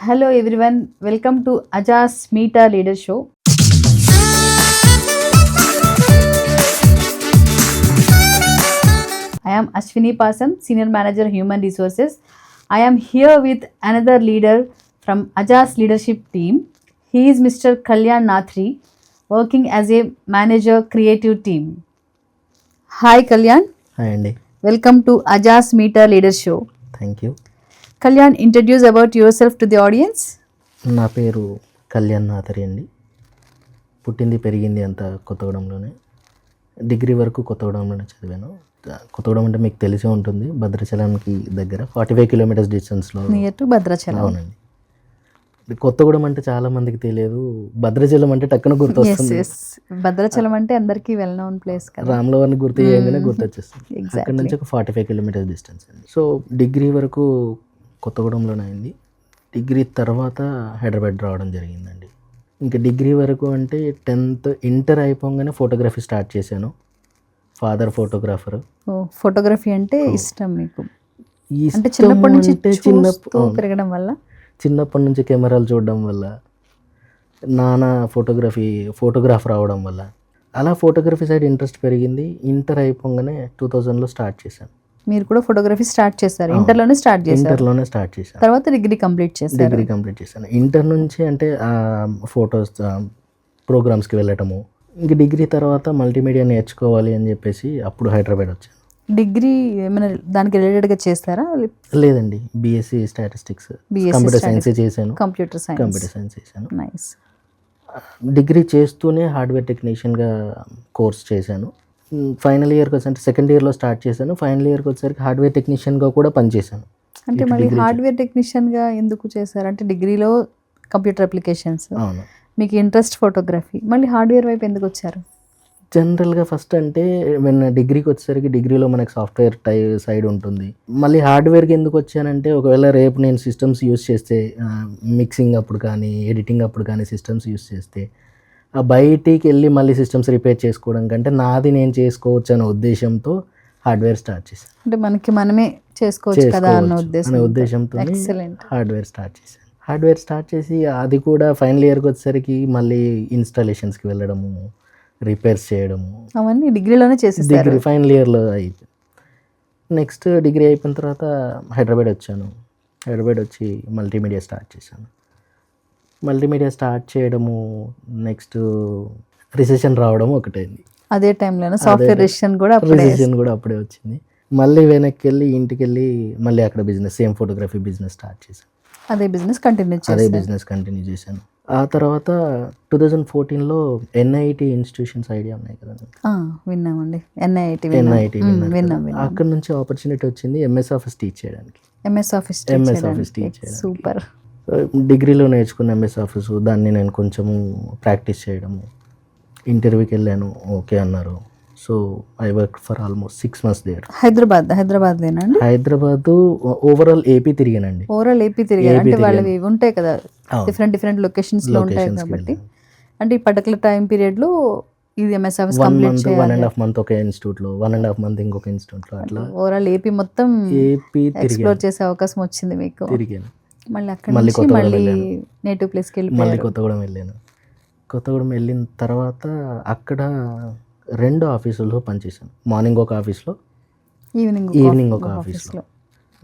Hello everyone, welcome to Ajas Meeta Leader Show. I am Ashwini Pasam, Senior Manager Human Resources. I am here with another leader from Ajas leadership team. He is Mr. Kalyan Nathri, working as a manager creative team. Hi Kalyan, hi అండి. welcome to Ajas Meeta Leader Show. Thank you. Kalyan, introduce about yourself to the audience. నా పేరు కళ్యాణ్ నాథరి అండి. పుట్టింది పెరిగింది అంతా కొత్తగూడెంలోనే. Degree వరకు కొత్తగూడెంలోనే చదివాను. కొత్తగూడెం అంటే మీకు తెలిసే ఉంటుంది, భద్రాచలంకి దగ్గర 45 కిలోమీటర్స్ డిస్టెన్స్లో. Near to Bhadrachalam. అవునండి. కొత్తగూడెం అంటే చాలా మందికి తెలియదు, భద్రాచలం అంటే టక్కున Yes, గుర్తొస్తుంది. yes. భద్రాచలం అంటే అందరికీ వెల్ నోన్ ప్లేస్ కదా. రాములవారిని గుర్తు చేయగానే గుర్తొచ్చేస్తుంది. Exactly. అక్కడ నుంచి ఒక 45 కిలోమీటర్స్ డిస్టెన్స్ అండి. సో డిగ్రీ వరకు కొత్తగూడెంలోనే అయింది. డిగ్రీ తర్వాత హైదరాబాద్ రావడం జరిగిందండి. ఇంకా డిగ్రీ వరకు అంటే 10th ఇంటర్ అయిపోగానే ఫోటోగ్రఫీ స్టార్ట్ చేశాను. Father photographer. ఫోటోగ్రఫీ అంటే ఇష్టం మీకు? ఈ అంటే చిన్నప్పటి నుంచి చూస్తూ అవును. పెరగడం వల్ల? చిన్నప్పటి నుంచి కెమెరాలు చూడడం వల్ల, నాన్న ఫోటోగ్రాఫర్ అవడం వల్ల అలా ఫోటోగ్రఫీ సైడ్ ఇంట్రెస్ట్ పెరిగింది. ఇంటర్ అయిపోగానే 2000లో స్టార్ట్ చేశాను. మీరు కూడా ఫోటోగ్రఫీ స్టార్ట్ చేశారు? ఇంటర్లోనే స్టార్ట్ చేశారు? ఇంటర్లోనే స్టార్ట్ చేశాను. తర్వాత డిగ్రీ కంప్లీట్ చేశారు? డిగ్రీ కంప్లీట్ చేశాను. ఇంటర్ నుంచి అంటే ఫొటోస్ ప్రోగ్రామ్స్కి వెళ్ళటము. ఇంక డిగ్రీ తర్వాత మల్టీమీడియా నేర్చుకోవాలి అని చెప్పేసి అప్పుడు హైదరాబాద్ వచ్చాను. డిగ్రీ ఏమైనా దానికి రిలేటెడ్గా చేస్తారా? లేదండి, బీఎస్సీ స్టాటిస్టిక్స్, కంప్యూటర్ సైన్స్ చేశాను. కంప్యూటర్ సైన్స్ చేశాను. నైస్. డిగ్రీ చేస్తూనే హార్డ్వేర్ టెక్నీషియన్గా కోర్స్ చేశాను. ఫైనల్ ఇయర్కి వచ్చి అంటే సెకండ్ ఇయర్లో స్టార్ట్ చేశాను. ఫైనల్ ఇయర్కి వచ్చేసరికి హార్డ్వేర్ టెక్నీషియన్గా కూడా పనిచేశాను. అంటే మళ్ళీ హార్డ్వేర్ టెక్నీషియన్గా ఎందుకు చేశారు? అంటే డిగ్రీలో కంప్యూటర్ అప్లికేషన్స్, అవును. మీకు ఇంట్రెస్ట్ ఫోటోగ్రఫీ, మళ్ళీ హార్డ్వేర్ వైపు ఎందుకు వచ్చారు? జనరల్గా ఫస్ట్ అంటే డిగ్రీకి వచ్చేసరికి డిగ్రీలో మనకి సాఫ్ట్వేర్ సైడ్ ఉంటుంది. మళ్ళీ హార్డ్వేర్కి ఎందుకు వచ్చానంటే ఒకవేళ రేపు నేను సిస్టమ్స్ యూస్ చేస్తే, మిక్సింగ్ అప్పుడు కానీ ఎడిటింగ్ అప్పుడు కానీ సిస్టమ్స్ యూస్ చేస్తే ఆ బయటికి వెళ్ళి మళ్ళీ సిస్టమ్స్ రిపేర్ చేసుకోవడం కంటే నాది నేను చేసుకోవచ్చు అనే ఉద్దేశంతో హార్డ్వేర్ స్టార్ట్ చేశాను. అంటే మనకి మనమే చేసుకోవచ్చు కదా అన్న ఉద్దేశంతో ఎక్సలెంట్. హార్డ్వేర్ స్టార్ట్ చేశాను. హార్డ్వేర్ స్టార్ట్ చేసి అది కూడా ఫైనల్ ఇయర్కి వచ్చేసరికి మళ్ళీ ఇన్స్టాలేషన్స్కి వెళ్ళడము, రిపేర్స్ చేయడము అవన్నీ డిగ్రీలోనే చేసేసారు? డిగ్రీ ఫైనల్ ఇయర్లో అయిపోయింది. నెక్స్ట్ డిగ్రీ అయిపోయిన తర్వాత హైదరాబాద్ వచ్చాను. హైదరాబాద్ వచ్చి మల్టీమీడియా స్టార్ట్ చేశాను. మల్టీమీడియా స్టార్ట్ చేయడము, నెక్స్ట్ రిసెషన్ రావడం ఒకటైంది. అదే టైంలోనే సాఫ్ట్వేర్ రిసెషన్ కూడా అప్పుడే వచ్చింది. మళ్ళీ వెనక్కి వెళ్ళి ఇంటికి వెళ్ళి మళ్ళీ అక్కడ business, same photography business start చేశాను. అదే బిజినెస్ కంటిన్యూ చేశాను. ఆ తర్వాత 2014లో ఎన్ఐటి ఇన్స్టిట్యూషన్స్ ఐడియా ఉన్నాయి కదా? విన్నామండి. ఎన్ఐటి విన్నాం. అక్కడ నుంచి ఆపర్చునిటీ వచ్చింది ఎంఎస్ ఆఫీస్ టీచ్ చేయడానికి. MS office teach super. డిగ్రీలో నేర్చుకున్న ఎంఎస్ ఆఫీసు, దాన్ని నేను కొంచెము ప్రాక్టీస్ చేయడము. ఇంటర్వ్యూకి వెళ్ళాను, ఓకే అన్నారు. So I work for almost 6 months there. హైదరాబాద్లేనండి? హైదరాబాద్ ఓవరాల్ ఏపీ తిరిగానండి. ఓవరాల్ ఏపీ తిరిగాను. అంటే వాళ్ళవి ఉంటాయి కదా, డిఫరెంట్ లొకేషన్స్లో ఉంటాయి కాబట్టి, అంటే ఈ పర్టికులర్ టైం పీరియడ్లో ఇది ఎంఎస్ ఆఫీస్ కంప్లీట్ చేయాలి. 1.5 months ఒక ఇన్స్టిట్యూట్లో, 1.5 months ఇంకొక ఇన్స్టిట్యూట్లో, అట్లా ఓవరాల్ ఏపీ మొత్తం ఎక్స్ప్లోర్ చేసే అవకాశం వచ్చింది మీకు. తిరిగాను. మళ్ళీ అక్కడ నుంచి మళ్ళీ నేటివ్ ప్లేస్కి వెళ్ళి మళ్ళీ కొత్తగూడెం వెళ్ళాను. కొత్తగూడెం వెళ్ళిన తర్వాత అక్కడ 2 ఆఫీసుల్లో పనిచేశాను. మార్నింగ్ ఒక ఆఫీస్లో, ఈవినింగ్ ఒక ఆఫీస్లో.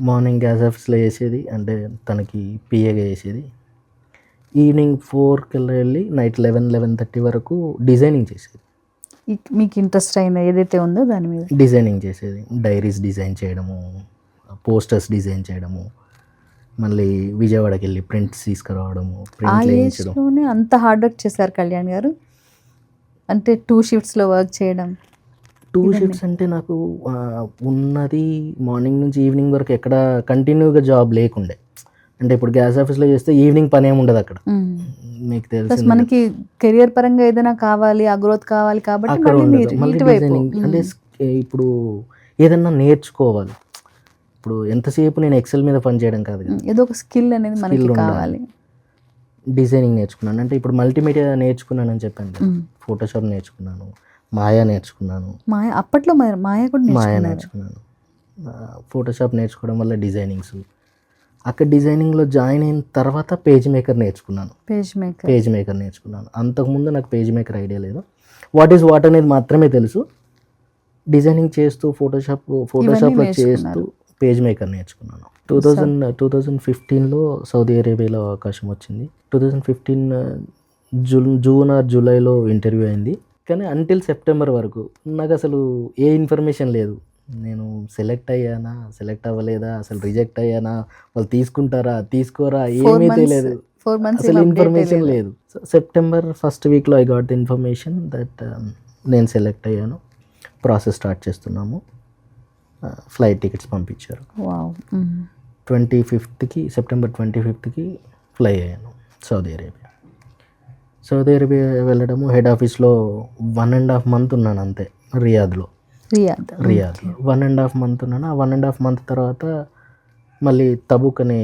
మార్నింగ్ గ్యాస్ ఆఫీస్లో చేసేది, అంటే తనకి పిఏగా చేసేది. ఈవినింగ్ 4కి వెళ్ళి నైట్ 11-11:30 వరకు డిజైనింగ్ చేసేది. మీకు ఇంట్రెస్ట్ అయిన ఏదైతే ఉందో దాని మీద డిజైనింగ్ చేసేది. డైరీస్ డిజైన్ చేయడము, పోస్టర్స్ డిజైన్ చేయడము, మళ్ళీ విజయవాడకి వెళ్ళి ప్రింట్స్ తీసుకురావడము, ప్రింట్ వేయించడం. అంత హార్డ్ వర్క్ చేశారు కళ్యాణ్ గారు? అంటే 2 shiftsలో వర్క్ చేయడం? 2 shifts అంటే నాకు ఉన్నది మార్నింగ్ నుంచి ఈవినింగ్ వరకు ఎక్కడ కంటిన్యూగా జాబ్ లేకుండే. అంటే ఇప్పుడు గ్యాస్ ఆఫీస్లో చేస్తే ఈవినింగ్ పని ఏమి ఉండదు అక్కడ, మీకు తెలుసు. మనకి కెరియర్ పరంగా ఏదైనా కావాలి, ఆ గ్రోత్ కావాలి కాబట్టి అంటే ఇప్పుడు ఏదన్నా నేర్చుకోవాలి. ఇప్పుడు ఎంతసేపు నేను ఎక్సెల్ మీద పని చేయడం కాదు కదా, ఏదో ఒక స్కిల్ అనేది మనకి కావాలి. డిజైనింగ్ నేర్చుకున్నాను. అంటే ఇప్పుడు మల్టీమీడియా నేర్చుకున్నానని చెప్పాను కదా, ఫోటోషాప్ నేర్చుకున్నాను, మాయా నేర్చుకున్నాను. అప్పట్లో మాయా కూడా నేర్చుకున్నాను. ఫోటోషాప్ నేర్చుకోవడం వల్ల డిజైనింగ్స్, అక్కడ డిజైనింగ్లో జాయిన్ అయిన తర్వాత పేజ్ మేకర్ నేర్చుకున్నాను. పేజ్ మేకర్ నేర్చుకున్నాను. అంతకుముందు నాకు పేజ్ మేకర్ ఐడియా లేదు. వాట్ ఈజ్ వాట్ అనేది మాత్రమే తెలుసు. డిజైనింగ్ చేస్తూ ఫోటోషాప్లో చేస్తూ పేజ్ మేకర్ నేర్చుకున్నాను. 2015లో సౌదీ అరేబియాలో అవకాశం వచ్చింది. 2015 జూన్ ఆర్ జూలైలో ఇంటర్వ్యూ అయింది. కానీ అంటిల్ సెప్టెంబర్ వరకు నాకు అసలు ఏ ఇన్ఫర్మేషన్ లేదు. నేను సెలెక్ట్ అయ్యానా, సెలెక్ట్ అవ్వలేదా, అసలు రిజెక్ట్ అయ్యానా, వాళ్ళు తీసుకుంటారా తీసుకోరా ఏమీ తెలియదు, అసలు ఇన్ఫర్మేషన్ లేదు. సెప్టెంబర్ ఫస్ట్ వీక్లో I got the information that నేను సెలెక్ట్ అయ్యాను. ప్రాసెస్ స్టార్ట్ చేస్తున్నాము. ఫ్లైట్ టికెట్స్ పంపించారు. 25th సెప్టెంబర్ 25th ఫ్లై అయ్యాను సౌదీ అరేబియా వెళ్ళడము. హెడ్ ఆఫీస్లో 1.5 month ఉన్నాను అంతే. రియాద్లో 1.5 month ఉన్నాను. ఆ 1.5 month తర్వాత మళ్ళీ తబుక్ అనే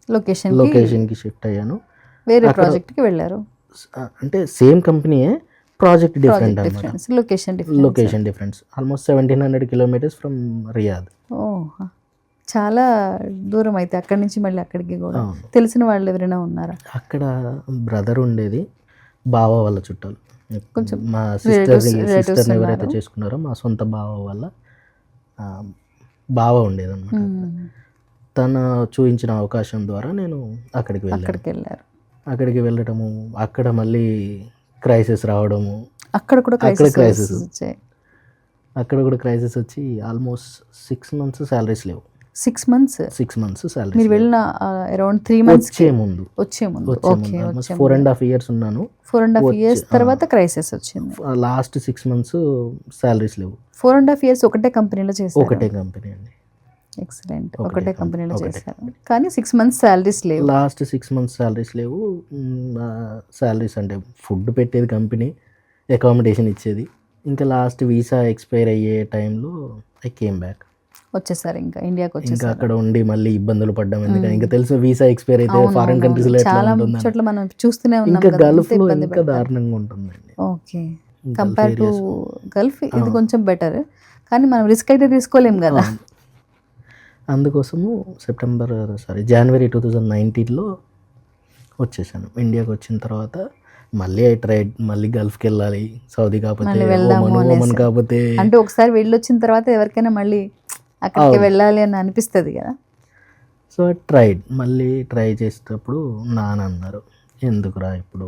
లొకేషన్కి షిఫ్ట్ అయ్యాను. వేరే ప్రాజెక్ట్కి వెళ్ళారు. అంటే సేమ్ కంపెనీయే, ప్రాజెక్ట్ డిఫరెంట్ అన్నమాట. Location difference. Almost 1700 kilometers from Riyadh. చాలా దూరం అయితే అక్కడి నుంచి మళ్ళీ అక్కడికి కూడా. తెలిసిన వాళ్ళు ఎవరైనా ఉన్నారా అక్కడ? బ్రదర్ ఉండేది, బావ వాళ్ళ చుట్టాలు, కొంచెం మా సిస్టర్ని ఎవరైతే చేసుకున్నారో మా సొంత బావ వాళ్ళ బావ ఉండేది అనమాట. తను చూపించిన అవకాశం ద్వారా నేను అక్కడికి వెళ్ళారు. అక్కడికి వెళ్ళడము, అక్కడ మళ్ళీ క్రైసిస్ రావడము, అక్కడ కూడా క్రైసిస్ వచ్చి ఆల్మోస్ట్ 6 months శాలరీస్ లేవు. 6 months శాలరీ. మీరు వెళ్ళిన అరౌండ్ 3 months వచ్చే ముందు 4.5 years ఉన్నాను. 4.5 years తర్వాత క్రైసిస్ వచ్చింది. లాస్ట్ 6 months శాలరీస్ లేవు. 4.5 years ఒకటే కంపెనీలో చేశారు? ఒకటే కంపెనీ అండి. ఎక్సలెంట్. ఒకటే కంపెనీలో చేశారు కానీ 6 months శాలరీస్ లేవు. లాస్ట్ 6 months శాలరీస్ లేవు. శాలరీస్ అంటే ఫుడ్ పెట్టేది కంపెనీ, అకామిడేషన్ ఇచ్చేది. ఇంకా లాస్ట్ వీసా ఎక్స్పైర్ అయ్యే టైంలో ఐ కేమ్ బ్యాక్. వచ్చేసారు ఇంకా ఇండియాకి వచ్చేసారు. ఇంకా అక్కడ ఉండి మళ్ళీ ఇబ్బందులు పడ్డాం. ఎందుకంటే ఇంకా తెలుసు వీసా ఎక్స్పైర్ అయితే ఫారెన్ కంట్రీస్ లో చాలా చోట్ల మనం చూస్తూనే ఉన్నాం. ఇంకా గల్ఫ్ లో ఇంకా దారుణంగా ఉంటుందండి. ఓకే, కంపేర్ టు గల్ఫ్ ఇది కొంచెం బెటర్, కానీ మనం రిస్క్ అయితే తీసుకోలేం కదా. అందుకోసము జనవరి 2019లో వచ్చేసాను. ఇండియాకి వచ్చిన తర్వాత మళ్ళీ ఐ ట్రైడ్, మళ్ళీ గల్ఫ్కి వెళ్ళాలి, సౌదీ కాకపోతే ఓమన్ కాకపోతే. అంటే ఒకసారి వెళ్ళొచ్చిన తర్వాత ఎవరికైనా మళ్ళీ అక్కడికి వెళ్ళాలి అని అనిపిస్తుంది కదా. సో మళ్ళీ ట్రై చేసేటప్పుడు నాన్న అన్నారు, ఎందుకురా ఇప్పుడు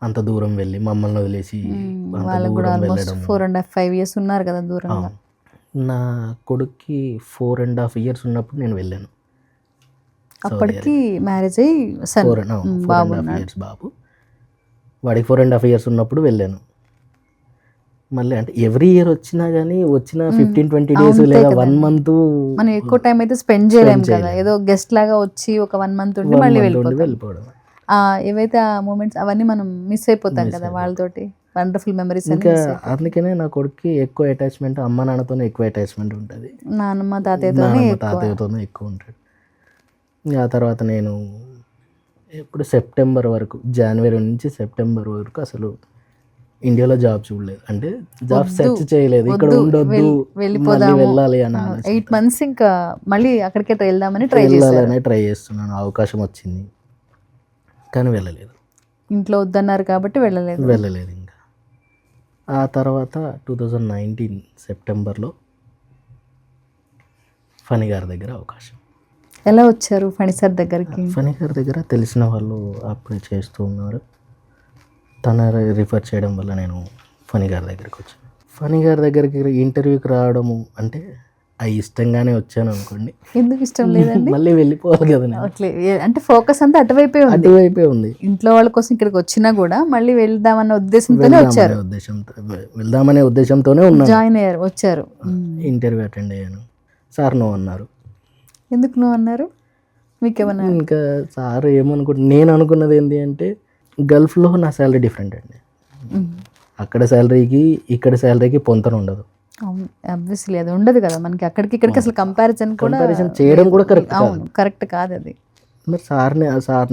అంత దూరం వెళ్ళి మమ్మల్ని వదిలేసి. వాళ్ళకి కూడా ఆల్మోస్ట్ 4.5 years ఉన్నారు కదా దూరంగా. నా కొడుక్కి 4.5 years ఉన్నప్పుడు నేను వెళ్ళాను. అప్పటికి మ్యారేజ్ అయ్యి 4.5 years బాబు. వాడికి 4.5 years ఉన్నప్పుడు వెళ్ళాను. మళ్ళీ అంటే ఎవ్రీ ఇయర్ వచ్చినా కానీ వచ్చిన 15-20 days లేదా 1 month మనం ఎక్కువ టైం అయితే స్పెండ్ చేయలేము కదా. ఏదో గెస్ట్ లాగా వచ్చి ఒక 1 month ఉండి మళ్ళీ వెళ్ళిపోవడం. ఏవైతే ఆ మూమెంట్స్ అవన్నీ మనం మిస్ అయిపోతాం కదా వాళ్ళతోటి. Wonderful memories. ఇంకా అందుకనే నా కొడుక్కి ఎక్కువ అటాచ్మెంట్ అమ్మ నాన్నతోనే ఎక్కువ అటాచ్మెంట్ ఉంటుంది. నాన్నమ్మ తాతయ్యతోనే ఎక్కువ ఉంటాడు. ఆ తర్వాత నేను ఇప్పుడు సెప్టెంబర్ వరకు, జనవరి నుంచి సెప్టెంబర్ వరకు అసలు ఇండియాలో జాబ్ చూడలేదు. అంటే జాబ్ సెర్చ్ చేయలేదు. ఇక్కడ ఉండొద్దు, వెళ్ళాలి అని 8 months ఇంకా మళ్ళీ అక్కడికే వెళ్దామని ట్రై చేస్తున్నాను. అవకాశం వచ్చింది కానీ వెళ్ళలేదు. ఇంట్లో వద్దన్నారు కాబట్టి వెళ్ళలేదు ఇంకా. ఆ తర్వాత 2019 సెప్టెంబర్లో ఫణి గారి దగ్గర అవకాశం. ఎలా వచ్చారు ఫణి సార్ దగ్గరికి? ఫణి గారి దగ్గర తెలిసిన వాళ్ళు అప్పుడే చేస్తూ ఉన్నారు. తన రిఫర్ చేయడం వల్ల నేను ఫణి గారి దగ్గరికి వచ్చాను. ఫణి గారి దగ్గరికి ఇంటర్వ్యూకి రావడము అంటే ఇష్టంగానే వచ్చాను అనుకోండి. ఎందుకు ఇష్టం లేదండి? మళ్ళీ వెళ్ళిపోవాలి కదా. అంటే ఫోకస్ అంతా అటువైపే ఉంది. ఇంట్లో వాళ్ళ కోసం ఇక్కడికి వచ్చినా కూడా మళ్ళీ వెళ్దామనే ఉద్దేశంతోనే వచ్చారు. వెళ్దామనే ఉద్దేశంతోనే ఉన్నాను. జాయిన్ అయ్యారు, వచ్చారు. ఇంటర్వ్యూ అటెండ్ అయ్యాను. సార్ నో అన్నారు. ఎందుకు నో అన్నారు? మీకేమన్నా? ఇంకా సార్ నేను అనుకున్నది ఏంటి అంటే గల్ఫ్లో నా శాలరీ డిఫరెంట్ అండి. అక్కడ శాలరీకి ఇక్కడ శాలరీకి పొంతన ఉండదు. ఆబ్వియస్లీ అది ఉండదు కదా మనకి. అక్కడికి ఇక్కడికి అసలు కంపారిజన్ చేయడం కూడా కరెక్ట్ కాదు అది. మరి సార్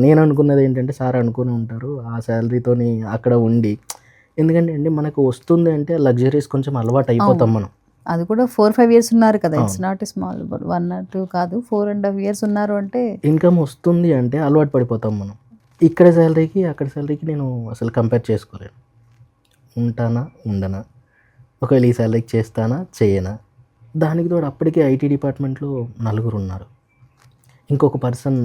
నేను అనుకున్నది ఏంటంటే, సార్ అనుకుని ఉంటారు ఆ శాలరీతోని అక్కడ ఉండి. ఎందుకంటే అండి మనకు వస్తుంది అంటే లగ్జరీస్ కొంచెం అలవాటు అయిపోతాం మనం. అది కూడా 4-5 years ఉన్నారు కదా, ఇట్స్ నాట్ స్మాల్, 1 or 2 కాదు, 4.5 years ఉన్నారు అంటే ఇన్కమ్ వస్తుంది అంటే అలవాటు పడిపోతాం మనం. ఇక్కడ శాలరీకి అక్కడ శాలరీకి నేను అసలు కంపేర్ చేసుకోలేను. ఉంటానా ఉండనా, ఒకవేళ ఈ శాలరీకి చేస్తానా చేయనా. దానికి తోడు అప్పటికే ఐటీ డిపార్ట్మెంట్లో 4 ఉన్నారు, ఇంకొక పర్సన్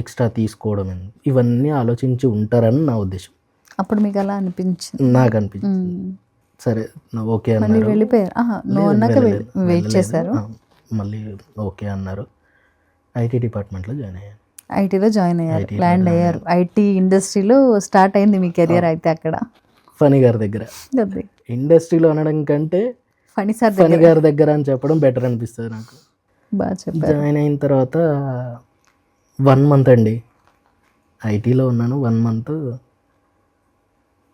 ఎక్స్ట్రా తీసుకోవడం ఇవన్నీ ఆలోచించి ఉంటారని నా ఉద్దేశం. అప్పుడు మీకు అలా అనిపించింది? నాకు అనిపించింది. సరే ఓకే మళ్ళీ అన్నారు. వెళ్ళిపోయారు? నువ్వు అన్నాక వెయిట్ చేశారు. మళ్ళీ ఓకే అన్నారు. ఐటీ డిపార్ట్మెంట్లో జాయిన్ అయ్యాను. ఐటీలో జాయిన్ అయ్యారు, ల్యాండ్ అయ్యారు. ఐటీ ఇండస్ట్రీలో స్టార్ట్ అయింది మీ కెరియర్ అయితే అక్కడ. ఫణి గారి దగ్గర. ఇండస్ట్రీలో అనడం కంటే ఫణి గారి దగ్గర అని చెప్పడం బెటర్ అనిపిస్తుంది నాకు. బాగా చెప్పారు. జాయిన్ అయిన తర్వాత 1 month అండి ఐటీలో ఉన్నాను. 1 month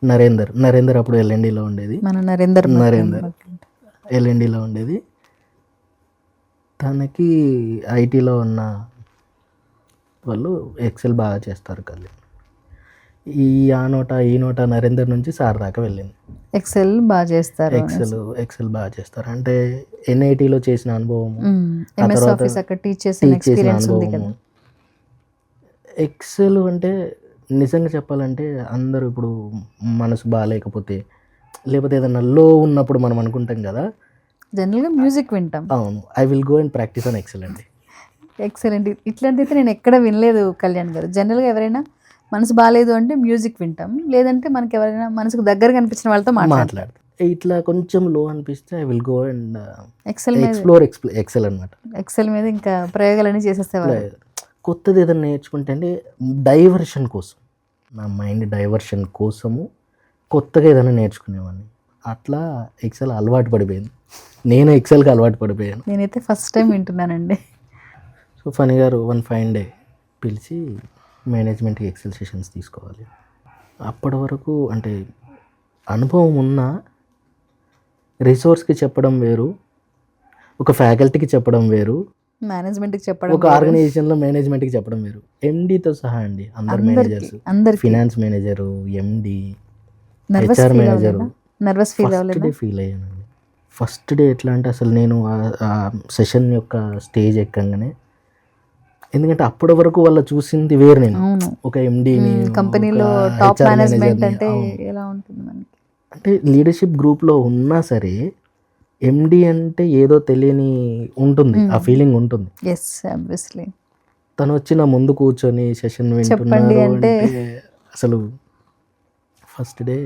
నరేందర్ అప్పుడు ఎల్ఎన్డీలో ఉండేది. మన నరేందర్ ఎల్ఎన్డీలో ఉండేది. తనకి ఐటీలో ఉన్న వాళ్ళు ఎక్సెల్ బాగా చేస్తారు కళ్ళు. ఈ నోట నరేందర్ నుంచి సార్ దాకా వెళ్ళింది. ఎక్సెల్ బాగా చేస్తారు. ఎక్సెల్ బాగా చేస్తారు అంటే ఎన్ఐటీలో చేసిన అనుభవం, ఎంఎస్ ఆఫీస్ అక్కడ టీచ్ చేసిన ఎక్స్పీరియన్స్ ఉంది కదా. ఎక్సెల్ అంటే నిజంగా చెప్పాలంటే అందరూ ఇప్పుడు మనసు బాగాలేకపోతే లేకపోతే ఏదైనా లో ఉన్నప్పుడు మనం అనుకుంటాం కదా, జనరల్గా మ్యూజిక్ వింటాం. అవును, I will go and practise on Excel అండి. ఎక్సలెంట్. ఇట్లాంటిది నేను ఎక్కడ వినలేదు కళ్యాణ్ గారు. జనరల్గా ఎవరైనా మనసు బాగాలేదు అంటే మ్యూజిక్ వింటాం, లేదంటే మనకి ఎవరైనా మనసుకు దగ్గరగా అనిపించిన వాళ్ళతో మాట్లాడతాం. ఇట్లా కొంచెం లో అనిపిస్తే I will go and excel excel అనమాట. ఎక్సెల్ మీద ఇంకా ప్రయోగాలన్నీ చేసేసేవాళ్ళు. కొత్తది ఏదైనా నేర్చుకుంటే అంటే డైవర్షన్ కోసం, నా మైండ్ డైవర్షన్ కోసము కొత్తగా ఏదైనా నేర్చుకునేవాడిని. అట్లా ఎక్సెల్ అలవాటు పడిపోయింది. నేను ఎక్సెల్కి అలవాటు పడిపోయాను. నేనైతే ఫస్ట్ టైం వింటున్నానండి. సో ఫణి గారు 1 fine day పిలిచి మేనేజ్మెంట్కి ఎక్సెల్ సెషన్స్ తీసుకోవాలి. అప్పటి వరకు అంటే అనుభవం ఉన్న రిసోర్స్కి చెప్పడం వేరు, ఒక ఫ్యాకల్టీకి చెప్పడం వేరు, మేనేజ్మెంట్కి చెప్పడం, ఒక ఆర్గనైజేషన్లో మేనేజ్మెంట్కి చెప్పడం వేరు. ఎండీతో సహా అండి, అందరు మేనేజర్స్, ఫినాన్స్ మేనేజరు, ఎండి, హెచ్ఆర్ మేనేజరు. నర్వస్ ఫీల్ అయ్యానండి. ఫస్ట్ డే ఎట్లా అంటే అసలు నేను ఆ సెషన్ యొక్క స్టేజ్ ఎక్కగానే, ఎందుకంటే అప్పటి వరకు వాళ్ళు చూసింది వేరు. నేను ఒక ఎండీని, కంపెనీలో టాప్ మేనేజ్మెంట్ అంటే ఎలా ఉంటుంది మనకి, అంటే లీడర్షిప్ గ్రూప్లో ఉన్నా సరే ఎండి అంటే ఏదో తెలియని ఉంటుంది, ఆ ఫీలింగ్ ఉంటుంది. Yes obviously. తను వచ్చి నా ముందు కూర్చొని సెషన్ వింటున్నారు అంటే అసలు ఫస్ట్ డే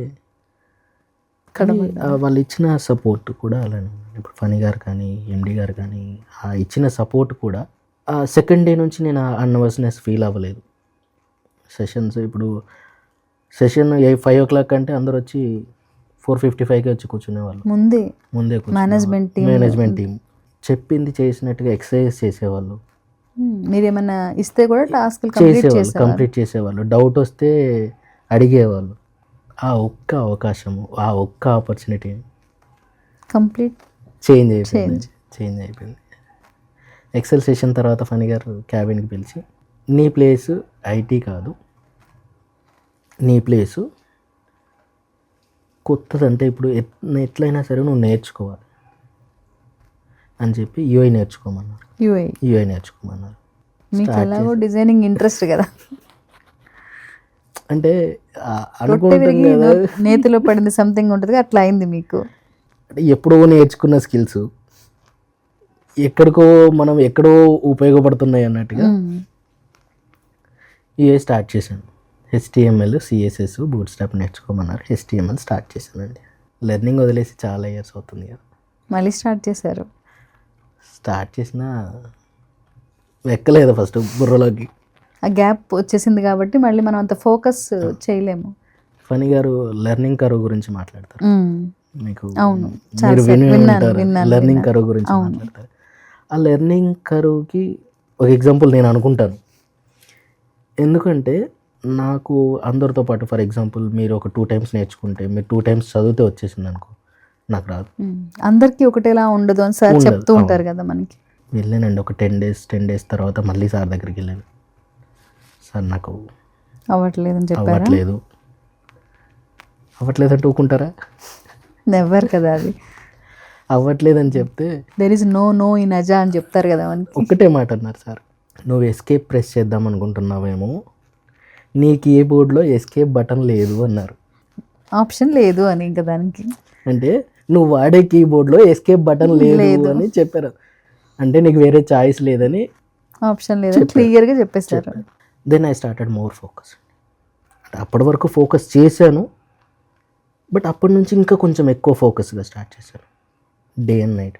వాళ్ళు ఇచ్చిన సపోర్ట్ కూడా అలానే. ఇప్పుడు ఫణి గారు కానీ ఎండి గారు కానీ ఆ ఇచ్చిన సపోర్ట్ కూడా సెకండ్ డే నుంచి నేను ఆ నర్వస్నెస్ ఫీల్ అవ్వలేదు. సెషన్స్ ఇప్పుడు సెషన్ 5 o'clock అంటే అందరు వచ్చి 4:55కి వచ్చి కూర్చునేవాళ్ళు. ముందే మేనేజ్మెంట్ టీం చెప్పింది చేసినట్టుగా ఎక్సర్సైజ్ చేసేవాళ్ళు. మీరేమన్నా ఇస్తే కూడా టాస్క్ కంప్లీట్ చేసేవాళ్ళు. డౌట్ వస్తే అడిగేవాళ్ళు. ఆ ఒక్క అవకాశము, ఆ ఒక్క ఆపర్చునిటీ కంప్లీట్ చేంజ్ అయిపోయింది. ఎక్సెల్ సెషన్ తర్వాత ఫణి గారు క్యాబిన్కి పిలిచి, నీ ప్లేసు ఐటీ కాదు, నీ ప్లేసు కొత్తదంటే ఇప్పుడు ఎట్లయినా సరే నువ్వు నేర్చుకోవాలి అని చెప్పి యూఐ నేర్చుకోమన్నారు. మీకు ఎలాగో డిజైనింగ్ ఇంట్రెస్ట్ కదా, అంటే అనుకుంటాం కదా, నేతిలో పడింది సంథింగ్ ఉంటుంది, అట్లా అయింది మీకు. ఎప్పుడో నేర్చుకున్న స్కిల్స్ ఎక్కడో ఉపయోగపడుతున్నాయి అన్నట్టుగా యూఐ స్టార్ట్ చేశాను. HTML, CSS, బూట్ స్ట్రాప్ నేర్చుకోమన్నారు. HTML స్టార్ట్ చేశానండి. లెర్నింగ్ వదిలేసి చాలా ఇయర్స్ అవుతుంది కదా, మళ్ళీ స్టార్ట్ చేశారు. స్టార్ట్ చేసినా ఎక్కలేదు ఫస్ట్ బుర్రలోకి. ఆ గ్యాప్ వచ్చేసింది కాబట్టి మళ్ళీ మనం అంత ఫోకస్ చేయలేము. ఫణి గారు లెర్నింగ్ కర్వ్ గురించి మాట్లాడతారు. మీకు అవును, మీరు లెర్నింగ్ కర్వ్ గురించి మాట్లాడతారు. ఆ లెర్నింగ్ కర్వ్కి ఒక ఎగ్జాంపుల్ నేను అనుకుంటాను. ఎందుకంటే నాకు అందరితో పాటు, ఫర్ ఎగ్జాంపుల్ మీరు ఒక 2 times నేర్చుకుంటే, మీరు 2 times చదివితే వచ్చేసింది అనుకో, నాకు రాదు. అందరికీ ఒకటేలా ఉండదు అని సార్ చెప్తూ ఉంటారు కదా మనకి. వెళ్ళానండి ఒక 10 days తర్వాత మళ్ళీ సార్ దగ్గరికి వెళ్ళాను. సార్ నాకు అవ్వట్లేదని చెప్పారు. అవ్వట్లేదంటే ఊరుకుంటారా? నెవర్ కదా అది. అవ్వట్లేదని చెప్తే there is no in Adha అని చెప్తారు కదా మనకి. ఒక్కటే మాట అన్నారు సార్, నువ్వు ఎస్కేప్ ప్రెస్ చేద్దాం అనుకుంటున్నావేమో, నీ కీబోర్డ్లో ఎస్కేప్ బటన్ లేదు అన్నారు. ఆప్షన్ లేదు అని ఇంకా దానికి. అంటే నువ్వు వాడే కీబోర్డ్లో ఎస్కేప్ బటన్ లేదు అని చెప్పారు. అంటే నీకు వేరే చాయిస్ లేదని, ఆప్షన్ లేదని క్లియర్గా చెప్పేశారు. Then I started more focus. అంటే అప్పటి వరకు ఫోకస్ చేశాను, బట్ అప్పటి నుంచి ఇంకా కొంచెం ఎక్కువ ఫోకస్గా స్టార్ట్ చేశాను. Day and night.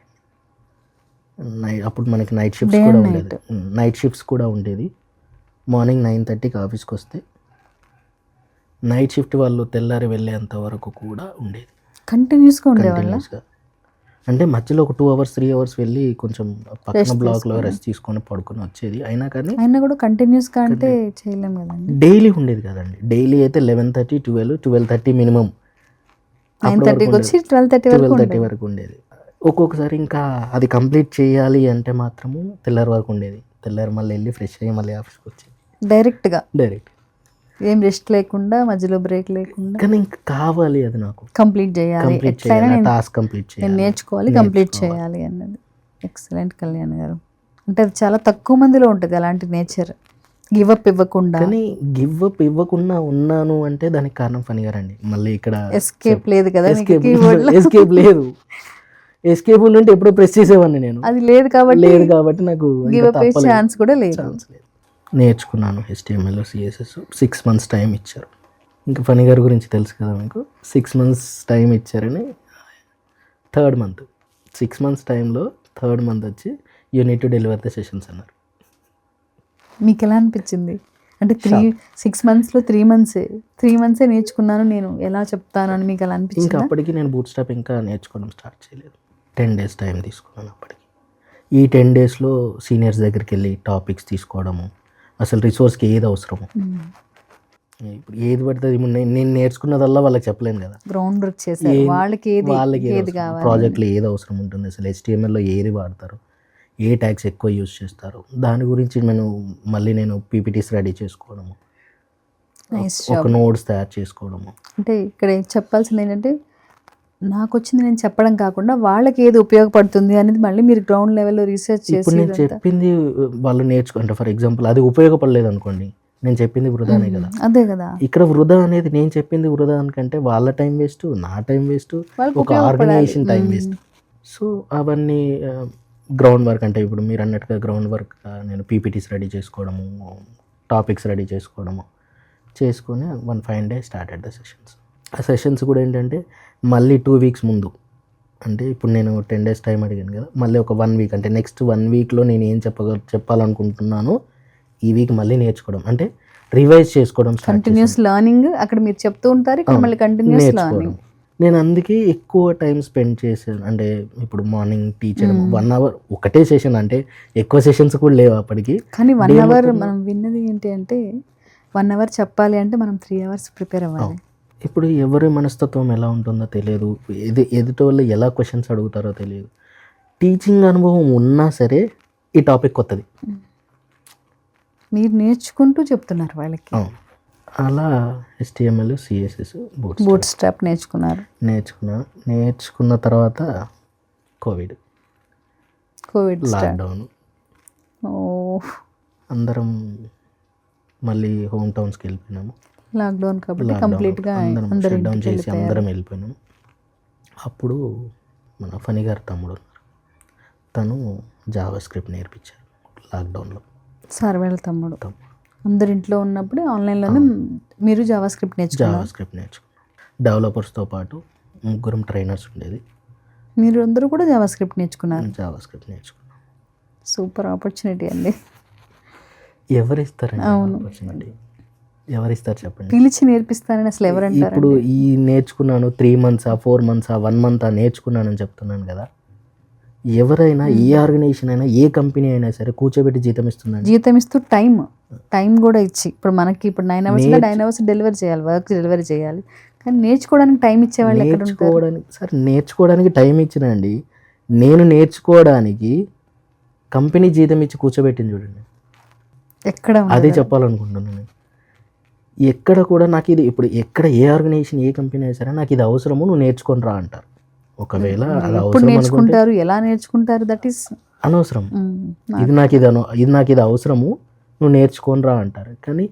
అప్పుడు మనకి నైట్ షిఫ్ట్స్ కూడా ఉండేది. నైట్ షిఫ్ట్స్ కూడా ఉండేది. మార్నింగ్ 9:30కి ఆఫీస్కి వస్తే నైట్ షిఫ్ట్ వాళ్ళు తెల్లారి వెళ్ళేంత వరకు కూడా ఉండేది. కంటిన్యూస్గా ఉండేవాళ్ళ. అంటే మధ్యలో ఒక 2 hours 3 hours వెళ్ళి కొంచెం పక్కన బ్లాక్లో రెస్ట్ తీసుకొని పడుకొని వచ్చేది. అయినా కూడా కంటిన్యూస్గా అంటే చేయలేం కదండి. డైలీ ఉండేది కదండి. డైలీ అయితే 11:30, 12:30 మినిమం. 9:30కి వచ్చి 12:30 వరకు ఉండేది. ఒక్కొక్కసారి ఇంకా అది కంప్లీట్ చేయాలి అంటే మాత్రము తెల్లారి వరకు ఉండేది. తెల్లారి మళ్ళీ వెళ్ళి ఫ్రెష్ అయ్యి మళ్ళీ ఆఫీస్కి వచ్చేది డైరెక్ట్ ఏం రెస్ట్ లేకుండా, మధ్యలో బ్రేక్ లేకుండా. కానీ ఇంకా కావాలి అది నాకు కంప్లీట్ చేయాలి, టాస్క్ కంప్లీట్ చేయాలి, నేర్చుకోవాలి, కంప్లీట్ చేయాలి అన్నది. ఎక్సలెంట్ కళ్యాణ్ గారు. అంటే అది చాలా తక్కువ మందిలో ఉంటుంది అలాంటి నేచర్, గివ్ అప్ ఇవ్వకుండా. కానీ గివ్ అప్ ఇవ్వకుండా ఉన్నాను అంటే దానికి కారణం ఫణి గారండి. మళ్ళీ ఇక్కడ ఎస్కేప్ లేదు కదా, ఎస్కేప్ లేదు. ఎస్కేప్ ఉంటే ఎప్పుడో ప్రెస్ చేసేవాడిని నేను. అది లేదు కాబట్టి నాకు గివ్ అప్ ఛాన్స్ కూడా లేదు. నేర్చుకున్నాను HTML, CSS. 6 months టైం ఇచ్చారు. ఇంకా ఫణి గారి గురించి తెలుసు కదా మీకు. 6 months టైం ఇచ్చారని 3rd month 6 months టైంలో 3rd month వచ్చి you need to deliver the sessions అన్నారు. మీకు ఎలా అనిపించింది? అంటే 6 monthsలో 3 months నేర్చుకున్నాను నేను, ఎలా చెప్తాను అని మీకు అలా అనిపించింది? ఇంకా అప్పటికి నేను బూట్ స్ట్రాప్ ఇంకా నేర్చుకోవడం స్టార్ట్ చేయలేదు. 10 days టైం తీసుకున్నాను అప్పటికి. ఈ 10 daysలో సీనియర్స్ దగ్గరికి వెళ్ళి టాపిక్స్ తీసుకోవడము, అసలు రిసోర్స్కి ఏది అవసరము, ఇప్పుడు ఏది పడుతుంది నేను నేర్చుకున్నదల్లా వాళ్ళకి చెప్పలేను కదా. గ్రౌండ్ వర్క్ చేశారు, వాళ్ళకి ఏది కావాలి, ప్రాజెక్ట్లో ఏది అవసరం ఉంటుంది, అసలు HTMLలో ఏది వాడతారు, ఏ ట్యాగ్స్ ఎక్కువ యూజ్ చేస్తారు, దాని గురించి మళ్ళీ నేను PPTs రెడీ చేసుకోవడము, ఒక నోట్స్ తయారు చేసుకోవడము. అంటే ఇక్కడ చెప్పాల్సింది ఏంటంటే, నాకు వచ్చింది నేను చెప్పడం కాకుండా వాళ్ళకి ఏది ఉపయోగపడుతుంది అనేది మళ్ళీ మీరు గ్రౌండ్ లెవెల్లో రీసెర్చ్ చేసి. ఇప్పుడు నేను చెప్పింది వాళ్ళు నేర్చుకుంటే, ఫర్ ఎగ్జాంపుల్ అది ఉపయోగపడలేదు అనుకోండి, నేను చెప్పింది వృధానే కదా. అదే కదా, ఇక్కడ వృధా అనేది నేను చెప్పింది వృధా అనుకంటే వాళ్ళ టైం వేస్ట్, నా టైం వేస్ట్, ఒక ఆర్గనైజేషన్ టైం వేస్ట్. సో అవన్నీ గ్రౌండ్ వర్క్. అంటే ఇప్పుడు మీరు అన్నట్టుగా గ్రౌండ్ వర్క్ నేను PPTs రెడీ చేసుకోవడము, టాపిక్స్ రెడీ చేసుకోవడము చేసుకొని 1 day స్టార్టెడ్ ద సెషన్స్. ఆ సెషన్స్ కూడా ఏంటంటే మళ్ళీ 2 weeks ముందు, అంటే ఇప్పుడు నేను 10 days టైం అడిగాను కదా, మళ్ళీ ఒక 1 week, అంటే నెక్స్ట్ 1 weekలో నేను ఏం చెప్పాలనుకుంటున్నాను ఈ వీక్ మళ్ళీ నేర్చుకోవడం, అంటే రివైజ్ చేసుకోవడం. కంటిన్యూస్ లర్నింగ్ అక్కడ మీరు చెప్తూ ఉంటారు, ఇక్కడ మళ్ళీ కంటిన్యూస్ లర్నింగ్. నేను అందుకే ఎక్కువ టైం స్పెండ్ చేశాను. అంటే ఇప్పుడు మార్నింగ్ టీచర్ 1 hour ఒకటే సెషన్, అంటే ఎక్కువ సెషన్స్ కూడా లేవు అప్పటికి. కానీ 1 hour మనం విన్నది ఏంటి అంటే 1 hour చెప్పాలి అంటే మనం 3 hours ప్రిపేర్ అవ్వాలి. ఇప్పుడు ఎవరి మనస్తత్వం ఎలా ఉంటుందో తెలియదు, ఎదుటి వాళ్ళు ఎలా క్వశ్చన్స్ అడుగుతారో తెలియదు. టీచింగ్ అనుభవం ఉన్నా సరే ఈ టాపిక్ కొత్తది, మీరు నేర్చుకుంటూ చెప్తున్నారు వాళ్ళకి. అలా HTML, CSS, బూట్ స్ట్రాప్ నేర్చుకున్న తర్వాత కోవిడ్ లాక్డౌన్. అందరం మళ్ళీ హోమ్ టౌన్స్కి వెళ్ళిపోయినాము. లాక్డౌన్ కాబట్టి కంప్లీట్గా షట్ డౌన్ చేసి అందరం వెళ్ళిపోయినాము. అప్పుడు మన ఫణి గారు తమ్ముడు తను జావా స్క్రిప్ట్ నేర్పించారు లాక్డౌన్లో. సార్ వాళ్ళ తమ్ముడు అందరింట్లో ఉన్నప్పుడు ఆన్లైన్లోనే మీరు జావా స్క్రిప్ట్ నేర్చుకున్నాను. డెవలపర్స్తో పాటు 3 ట్రైనర్స్ ఉండేది. మీరు అందరూ కూడా జావా స్క్రిప్ట్ నేర్చుకున్నారు? జావా స్క్రిప్ట్ నేర్చుకున్నాం. సూపర్ ఆపర్చునిటీ అండి. ఎవరిస్తారండి ఆపర్చునిటీ? ఎవరిస్తారు చెప్పండి? పిలిచి నేర్పిస్తారని అసలు ఎవరంటారు? ఇప్పుడు ఈ నేర్చుకున్నాను 3 months 4 months 1 month నేర్చుకున్నానని చెప్తున్నాను కదా. ఎవరైనా ఏ ఆర్గనైజేషన్ అయినా ఏ కంపెనీ అయినా సరే కూర్చోబెట్టి జీతం ఇస్తుందండి. జీతం ఇస్తూ టైం కూడా ఇచ్చి, ఇప్పుడు మనకి ఇప్పుడు 9 hours 9 hours డెలివరీ చేయాలి, వర్క్ డెలివరీ చేయాలి. కానీ నేర్చుకోవడానికి టైం ఇచ్చేవాళ్ళు ఎక్కడ ఉంటారు? సరే నేర్చుకోవడానికి టైం ఇచ్చినండి, నేను నేర్చుకోవడానికి కంపెనీ జీతం ఇచ్చి కూర్చోబెట్టింది చూడండి. ఎక్కడ అదే చెప్పాలనుకుంటున్నాను. ఎక్కడ కూడా నాకు ఇది, ఇప్పుడు ఎక్కడ ఏ ఆర్గనైజేషన్ ఏ కంపెనీ అయినా సరే నాకు ఇది అవసరము నువ్వు నేర్చుకొని రా అంటారు. ఒకవేళ అది ఎప్పుడు అవసరం అనుకుంటే నేర్చుకుంటారు, ఎలా నేర్చుకుంటారు, దట్ ఈస్ అనవసరం, ఇది నాకు ఇది అవసరము, నువ్వు నేర్చుకొని రా అంటారు. కానీ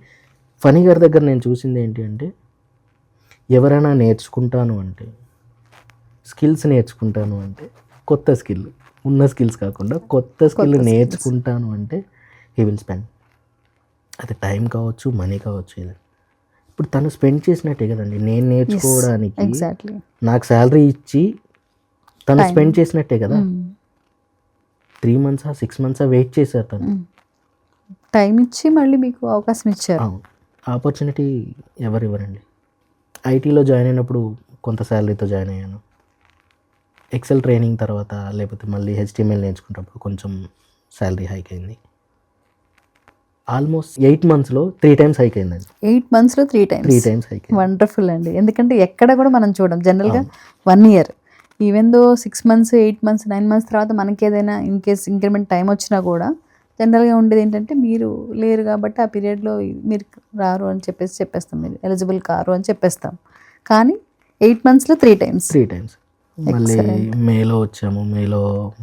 ఫనీ గారి దగ్గర నేను చూసింది ఏంటి అంటే, ఎవరైనా నేర్చుకుంటాను అంటే, స్కిల్స్ నేర్చుకుంటాను అంటే, కొత్త స్కిల్, ఉన్న స్కిల్స్ కాకుండా కొత్త స్కిల్ నేర్చుకుంటాను అంటే హీ విల్ స్పెండ్. అది టైం కావచ్చు, మనీ కావచ్చు, ఏదైనా. ఇప్పుడు తను స్పెండ్ చేసినట్టే కదండి నేను నేర్చుకోవడానికి. ఎగ్జాక్ట్లీ నాకు శాలరీ ఇచ్చి తను స్పెండ్ చేసినట్టే కదా. 3 months 6 months వెయిట్ చేశారు తను. టైం ఇచ్చి మళ్ళీ మీకు అవకాశం ఇచ్చారు. అవును, ఆపర్చునిటీ ఎవరు ఇవ్వరండి. ఐటీలో జాయిన్ అయినప్పుడు కొంత శాలరీతో జాయిన్ అయ్యాను. ఎక్సెల్ ట్రైనింగ్ తర్వాత లేకపోతే మళ్ళీ HTML నేర్చుకున్నప్పుడు కొంచెం శాలరీ హైక్ అయింది. ఆల్మోస్ట్ 8 monthsలో 3 times హైక్ అయిందండి. 8 monthsలో 3 times హైక్ అయింది. వండర్ఫుల్ అండి. ఎందుకంటే ఎక్కడ కూడా మనం చూడం జనరల్గా 1 year, even though 6 months 8 months 9 months తర్వాత మనకి ఏదైనా ఇన్ కేస్ ఇంక్రిమెంట్ టైం వచ్చినా కూడా జనరల్గా ఉండేది ఏంటంటే మీరు లేరు కాబట్టి ఆ పీరియడ్లో మీరు రారు అని చెప్పేస్తాం, మీరు ఎలిజిబుల్ కారు అని చెప్పేస్తాం. కానీ 8 monthsలో 3 times. మళ్ళీ మేలో వచ్చాము. మేలో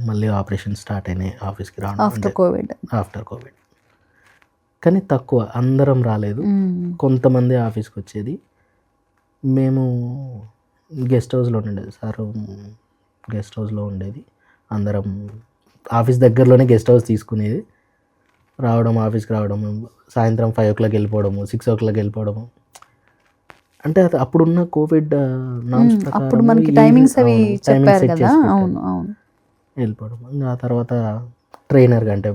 మళ్ళీ ఆపరేషన్ స్టార్ట్ అయినాయి, ఆఫీస్కి రావడం ఆఫ్టర్ కోవిడ్. కానీ తక్కువ, అందరం రాలేదు, కొంతమంది ఆఫీస్కి వచ్చేది. మేము గెస్ట్ హౌస్లో ఉండేది, సార్ గెస్ట్ హౌస్లో ఉండేది. అందరం ఆఫీస్ దగ్గరలోనే గెస్ట్ హౌస్ తీసుకునేది. రావడం, ఆఫీస్కి రావడం, సాయంత్రం 5 o'clock వెళ్ళిపోవడము, 6 o'clock వెళ్ళిపోవడము. అంటే అది అప్పుడున్న కోవిడ్ నామ్స్ ప్రకారం అప్పుడు మనకి టైమింగ్స్ అవి చెప్పారు కదా. అవును వెళ్ళిపోవడం. ఇంకా ఆ తర్వాత ట్రైనర్గా, అంటే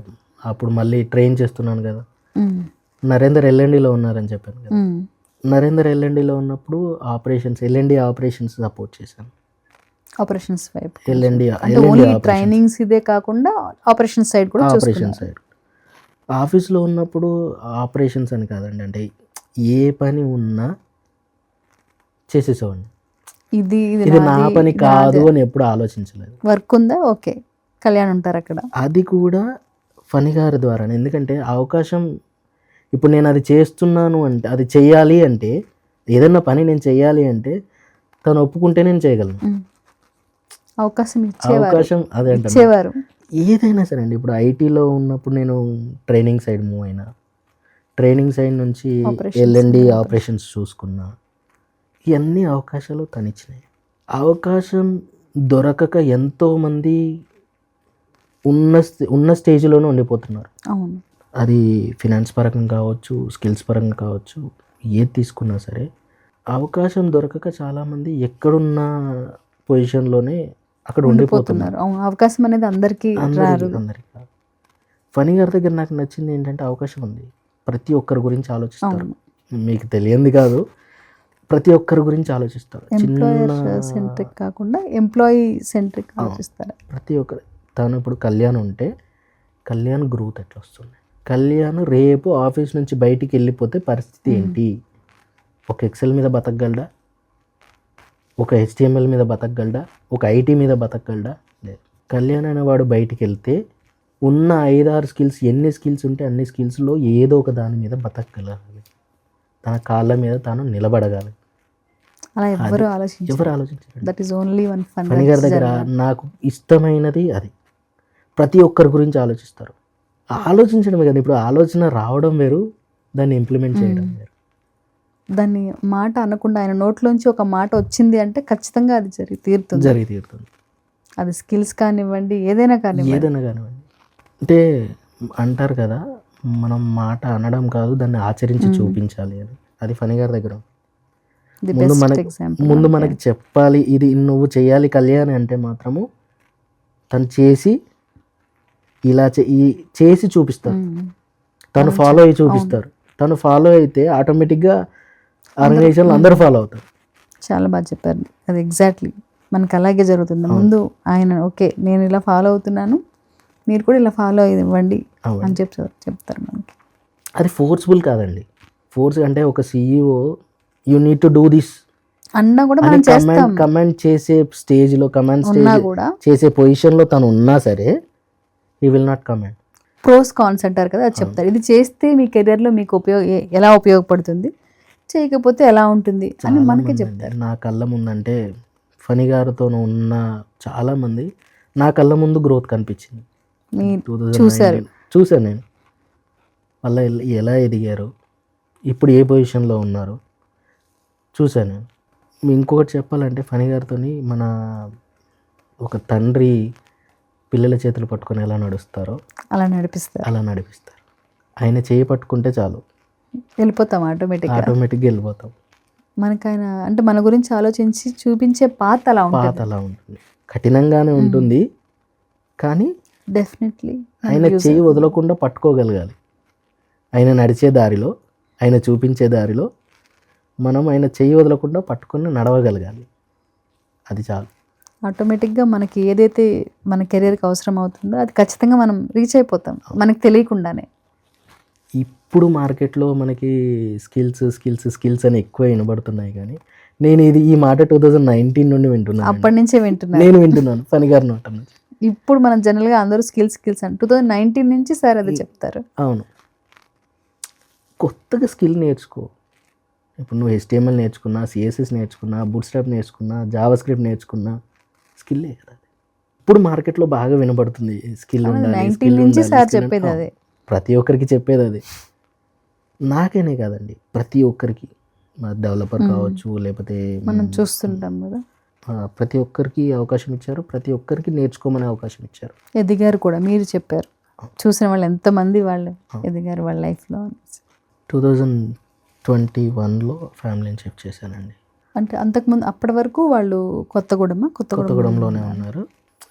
అప్పుడు మళ్ళీ ట్రైన్ చేస్తున్నాను కదా, నరేందర్ ఎల్ఎన్డీలో ఉన్నారని చెప్పాను కదా. నరేందర్ ఎల్ఎన్డీలో ఉన్నప్పుడు ఎల్ఎన్డీ ఆపరేషన్స్ సపోర్ట్ చేశాను. ఆపరేషన్స్ వైపు ఎల్ఎన్డీ ట్రైనింగ్స్ ఇదే కాకుండా ఆపరేషన్ సైడ్ కూడా ఆఫీస్లో ఉన్నప్పుడు ఆపరేషన్స్ అని కాదండి, అంటే ఏ పని ఉన్నా చేసేసేవాడిని. ఇది నా పని కాదు అని ఎప్పుడు ఆలోచించలేదు. వర్క్ ఉందా, ఓకే, కళ్యాణ్ ఉంటారు అక్కడ. అది కూడా ఫనీ గారి ద్వారా. ఎందుకంటే అవకాశం, ఇప్పుడు నేను అది చేస్తున్నాను అంటే, అది చెయ్యాలి అంటే, ఏదైనా పని నేను చెయ్యాలి అంటే తను ఒప్పుకుంటే నేను చేయగలను. అవకాశం అదే ఇచ్చేవారు. ఏదైనా సరే అండి. ఇప్పుడు ఐటీలో ఉన్నప్పుడు నేను ట్రైనింగ్ సైడ్ మూవ్ అయినా, ట్రైనింగ్ సైడ్ నుంచి ఎల్ఎన్డి ఆపరేషన్స్ చూసుకున్నా. ఇవన్నీ అవకాశాలు తనిచ్చినాయి. అవకాశం దొరకక ఎంతోమంది ఉన్న స్టేజ్లోనే ఉండిపోతున్నారు. అది ఫినాన్స్ పరంగా కావచ్చు, స్కిల్స్ పరంగా కావచ్చు, ఏది తీసుకున్నా సరే అవకాశం దొరకక చాలామంది ఎక్కడున్న పొజిషన్లోనే అక్కడ ఉండిపోతున్నారు. అవకాశం అనేది అందరికీ రాదు. ఫనీ గారి దగ్గర నాకు నచ్చింది ఏంటంటే, అవకాశం ఉంది, ప్రతి ఒక్కరి గురించి ఆలోచిస్తారు. మీకు తెలియంది కాదు, ప్రతి ఒక్కరి గురించి ఆలోచిస్తారు. ఎంప్లాయర్ సెంట్రిక్ కాకుండా ఎంప్లాయీ సెంట్రిక్ ఆలోచిస్తారు. ప్రతి ఒక్కరు. తను ఇప్పుడు కళ్యాణ్ ఉంటే కళ్యాణ్ గ్రోత్ ఎట్లా వస్తుంది, కళ్యాణ్ రేపు ఆఫీస్ నుంచి బయటికి వెళ్ళిపోతే పరిస్థితి ఏంటి, ఒక ఎక్సెల్ మీద బతకగలడా, ఒక HTML మీద బతకగలడా, ఒక IT మీద బతకగలడా? లేదు. కళ్యాణ్ అనేవాడు బయటికి వెళ్తే ఉన్న 5-6 స్కిల్స్, ఎన్ని స్కిల్స్ ఉంటే అన్ని స్కిల్స్లో ఏదో ఒక దాని మీద బతకగలగాలి, తన కాళ్ళ మీద తాను నిలబడగాలి. అలా ఎవరు ఆలోచించారు. That is only one fun. Phani గారి దగ్గర నాకు ఇష్టమైనది అది, ప్రతి ఒక్కరి గురించి ఆలోచిస్తారు. ఆలోచించడమే కానీ, ఇప్పుడు ఆలోచన రావడం వేరు, దాన్ని ఇంప్లిమెంట్ చేయడం వేరు. దాన్ని మాట అనకుండా ఆయన నోట్లోంచి ఒక మాట వచ్చింది అంటే ఖచ్చితంగా అది జరిగి తీరుతుంది. అది స్కిల్స్ కానివ్వండి, ఏదైనా కానివ్వండి. అంటే అంటారు కదా, మనం మాట అనడం కాదు, దాన్ని ఆచరించి చూపించాలి అని. అది ఫనీ గారి దగ్గర. ముందు మనకి చెప్పాలి, ఇది నువ్వు చేయాలి కళ్యాణ్ అంటే మాత్రము తను చేసి ఇలా చేసి చూపిస్తారు. తను ఫాలో అయ్యి చూపిస్తారు. తను ఫాలో అయితే ఆటోమేటిక్గా ఆర్గనైజేషన్లో అందరూ ఫాలో అవుతారు. చాలా బాగా చెప్పారు. అది ఎగ్జాక్ట్లీ మనకు అలాగే జరుగుతుంది. ముందు ఆయన ఓకే నేను ఇలా ఫాలో అవుతున్నాను, మీరు కూడా ఇలా ఫాలో ఇవ్వండి అని చెప్తారు మనకి. అది ఫోర్స్ఫుల్ కాదండి. ఫోర్స్ అంటే ఒక CEO you need to do this అన్నా కూడా మనం చేస్తాం. కమాండ్ చేసే స్టేజ్లో, చేసే పొజిషన్లో తను ఉన్నా సరే he will not command. Pros cons అంటారు కదా, అది చెప్తారు. ఇది చేస్తే మీ కెరియర్లో మీకు ఎలా ఉపయోగపడుతుంది, చేయకపోతే ఎలా ఉంటుంది అని మనకే చెప్తారు. నా కళ్ళ ముందంటే ఫనీ గారితో ఉన్న చాలామంది నా కళ్ళ ముందు గ్రోత్ కనిపించింది. మీ 2019 చూశాను నేను. వాళ్ళ ఎలా ఎదిగారు, ఇప్పుడు ఏ పొజిషన్లో ఉన్నారు చూశాను నేను. ఇంకొకటి చెప్పాలంటే ఫనీ గారితో మన ఒక తండ్రి పిల్లల చేతులు పట్టుకొని ఎలా నడుస్తారో అలా నడిపిస్తారు, అలా నడిపిస్తారు. ఆయన చేయి పట్టుకుంటే చాలు వెళ్ళిపోతాం ఆటోమేటిక్గా వెళ్ళిపోతాం. మనకు ఆయన అంటే మన గురించి ఆలోచించి చూపించే పాత అలా ఉంటుంది. కఠినంగానే ఉంటుంది, కానీ డెఫినెట్లీ ఆయన చేయి వదలకుండా పట్టుకోగలగాలి. ఆయన నడిచే దారిలో, ఆయన చూపించే దారిలో మనం ఆయన చేయి వదలకుండా పట్టుకొని నడవగలగాలి. అది చాలు. ఆటోమేటిక్గా మనకి ఏదైతే మన కెరీర్కి అవసరం అవుతుందో అది ఖచ్చితంగా మనం రీచ్ అయిపోతాం మనకు తెలియకుండానే. ఇప్పుడు మార్కెట్లో మనకి స్కిల్స్ అని ఎక్కువ వినబడుతున్నాయి, కానీ నేను ఈ మాట 2019 నుండి వింటున్నాను. అప్పటి నుంచే వింటున్నాను, నేను వింటున్నాను ఫనీ గారి నోట నుంచి. ఇప్పుడు మనం జనరల్గా అందరూ స్కిల్స్ అని 2019 నుంచి సార్ అదే చెప్తారు. అవును, కొత్తగా స్కిల్ నేర్చుకో. ఇప్పుడు నువ్వు HTML నేర్చుకున్నా, CSS నేర్చుకున్నా, బూట్స్ట్రాప్ నేర్చుకున్నా, జావాస్క్రిప్ట్ నేర్చుకున్నా స్కిల్లే కదా. ఇప్పుడు మార్కెట్లో బాగా వినబడుతుంది స్కిల్ ఉండాలి. 19 నుంచి సార్ చెప్పేది అదే, ప్రతి ఒక్కరికి చెప్పేది అదే. నాకేనే కాదండి, ప్రతి ఒక్కరికి, మా డెవలపర్ కావచ్చు, లేకపోతే మనం చూస్తుంటాం కదా, ప్రతి ఒక్కరికి అవకాశం ఇచ్చారు, ప్రతి ఒక్కరికి నేర్చుకోమనే అవకాశం ఇచ్చారు. ఎదిగారు కూడా. మీరు చెప్పారు చూసిన వాళ్ళు ఎంతమంది వాళ్ళు ఎదిగారు వాళ్ళ లైఫ్లో. 2021లో ఫ్యామిలీని షిఫ్ట్ చేశానండి. అంటే అంతకుముందు అప్పటి వరకు వాళ్ళు కొత్తగూడెంలోనే ఉన్నారు.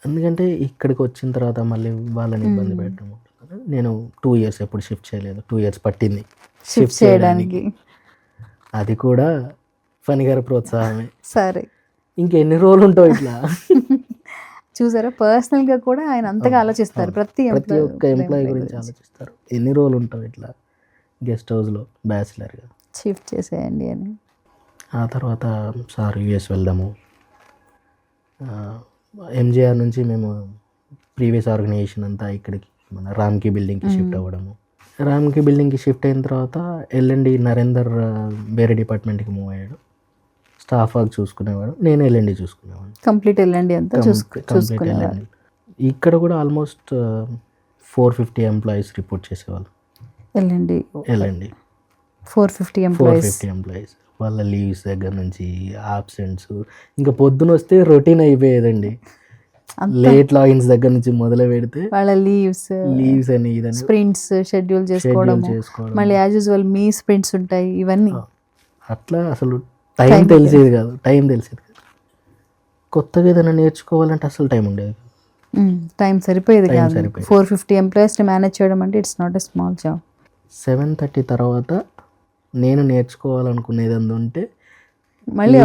ఎందుకంటే ఇక్కడికి వచ్చిన తర్వాత మళ్ళీ వాళ్ళని ఇబ్బంది పెట్టడం ఉంటుంది. నేను 2 years ఎప్పుడు షిఫ్ట్ చేయలేదు. 2 years పట్టింది షిఫ్ట్ చేయడానికి. అది కూడా ఫనీ గారి ప్రోత్సాహమే. సరే, ఇంకెన్ని రోజులు ఉంటావు ఇట్లా. చూసారా, పర్సనల్గా కూడా ఆయన అంతగా ఆలోచిస్తారు. ప్రతి ఒక్క ఎంప్లాయీ గురించి ఆలోచిస్తారు. ఎన్ని రోజులు ఉంటావు ఇట్లా గెస్ట్ హౌస్లో బ్యాచిలర్గా, షిఫ్ట్ చేసేయండి అని. ఆ తర్వాత సార్ యూఎస్ వెళ్దాము. MGR నుంచి మేము ప్రీవియస్ ఆర్గనైజేషన్ అంతా ఇక్కడికి మన రామ్కి బిల్డింగ్కి షిఫ్ట్ అవ్వడము. రామ్కి బిల్డింగ్కి షిఫ్ట్ అయిన తర్వాత L&D నరేందర్ వేరే డిపార్ట్మెంట్కి మూవ్ అయ్యాడు. స్టాఫ్ వర్క్ చూసుకునేవాడు, నేను L&D చూసుకునేవాడు. కంప్లీట్ L&D అంతా చూసుకునేవాడు. ఇక్కడ కూడా ఆల్మోస్ట్ 450 ఎంప్లాయీస్ రిపోర్ట్ చేసేవాళ్ళు. L&D 450 employees. వాళ్ళ లీవ్స్ దగ్గర నుంచి ఆబ్సెంట్స్, ఇంకా పొద్దున వస్తే రొటీన్ అయిపోయేదండి. లేట్ లాగిన్స్ దగ్గర నుంచి మొదలు పెడితే వాళ్ళ లీవ్స్ అని ఇదని స్ప్రింట్స్ షెడ్యూల్ చేసుకోవడం, మళ్ళీ యాజ్ యూజువల్ మీ స్ప్రింట్స్ ఉంటాయి, ఇవన్నీ అట్లా అసలు టైం తెలిసేది కాదు. కొత్తగా ఏదైనా నేర్చుకోవాలంటే అసలు టైం ఉండేది, టైం సరిపోయేది కాదు. 450 ఎంప్లాయీస్ని మేనేజ్ చేయడం అంటే it's not a small job. 7:30 తర్వాత నేను నేర్చుకోవాలనుకునేది అందుంటే మళ్ళీ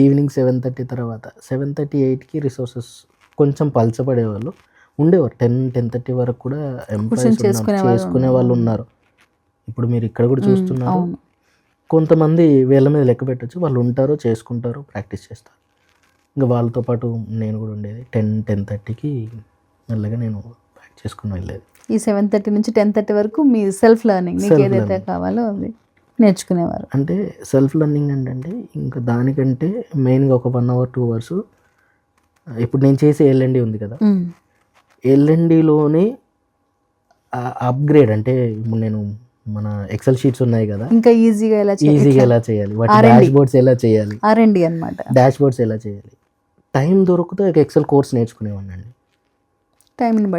ఈవినింగ్ 7:30 తర్వాత 7:30-8కి రిసోర్సెస్ కొంచెం పలచబడేవాళ్ళు ఉండేవారు. 10-10:30 వరకు కూడా ఎంప్లాయీస్ చేసుకునే వాళ్ళు ఉన్నారు. ఇప్పుడు మీరు ఇక్కడ కూడా చూస్తున్నారు. కొంతమంది వేళ్ళ మీద లెక్క పెట్టచ్చు, వాళ్ళు ఉంటారు, చేసుకుంటారు, ప్రాక్టీస్ చేస్తారు. ఇంకా వాళ్ళతో పాటు నేను కూడా ఉండేది. 10-10:30కి మెల్లగా నేను ప్యాక్ చేసుకుని వెళ్ళేది. ఈ 7:30 నుంచి 10:30 వరకు మీ సెల్ఫ్ లెర్నింగ్, మీకు ఏదైతే కావాలో అది నేర్చుకునేవారు. అంటే సెల్ఫ్ లెర్నింగ్ అంటే ఇంకా దానికంటే మెయిన్గా ఒక 1 hour 2 hours ఇప్పుడు నేను చేసే L&D ఉంది కదా, L&Dలోనే అప్గ్రేడ్. అంటే ఇప్పుడు నేను మన ఎక్సెల్ షీట్స్ ఉన్నాయి కదా, ఇంకా ఈజీగా ఎలా చేయాలి, వాటి డాష్ బోర్డ్స్ ఎలా చేయాలి, R&D అన్నమాట. డాష్ బోర్డ్స్ ఎలా చేయాలి. టైం దొరికితే ఒక ఎక్సెల్ కోర్స్ నేర్చుకునేవాడిని. టైంని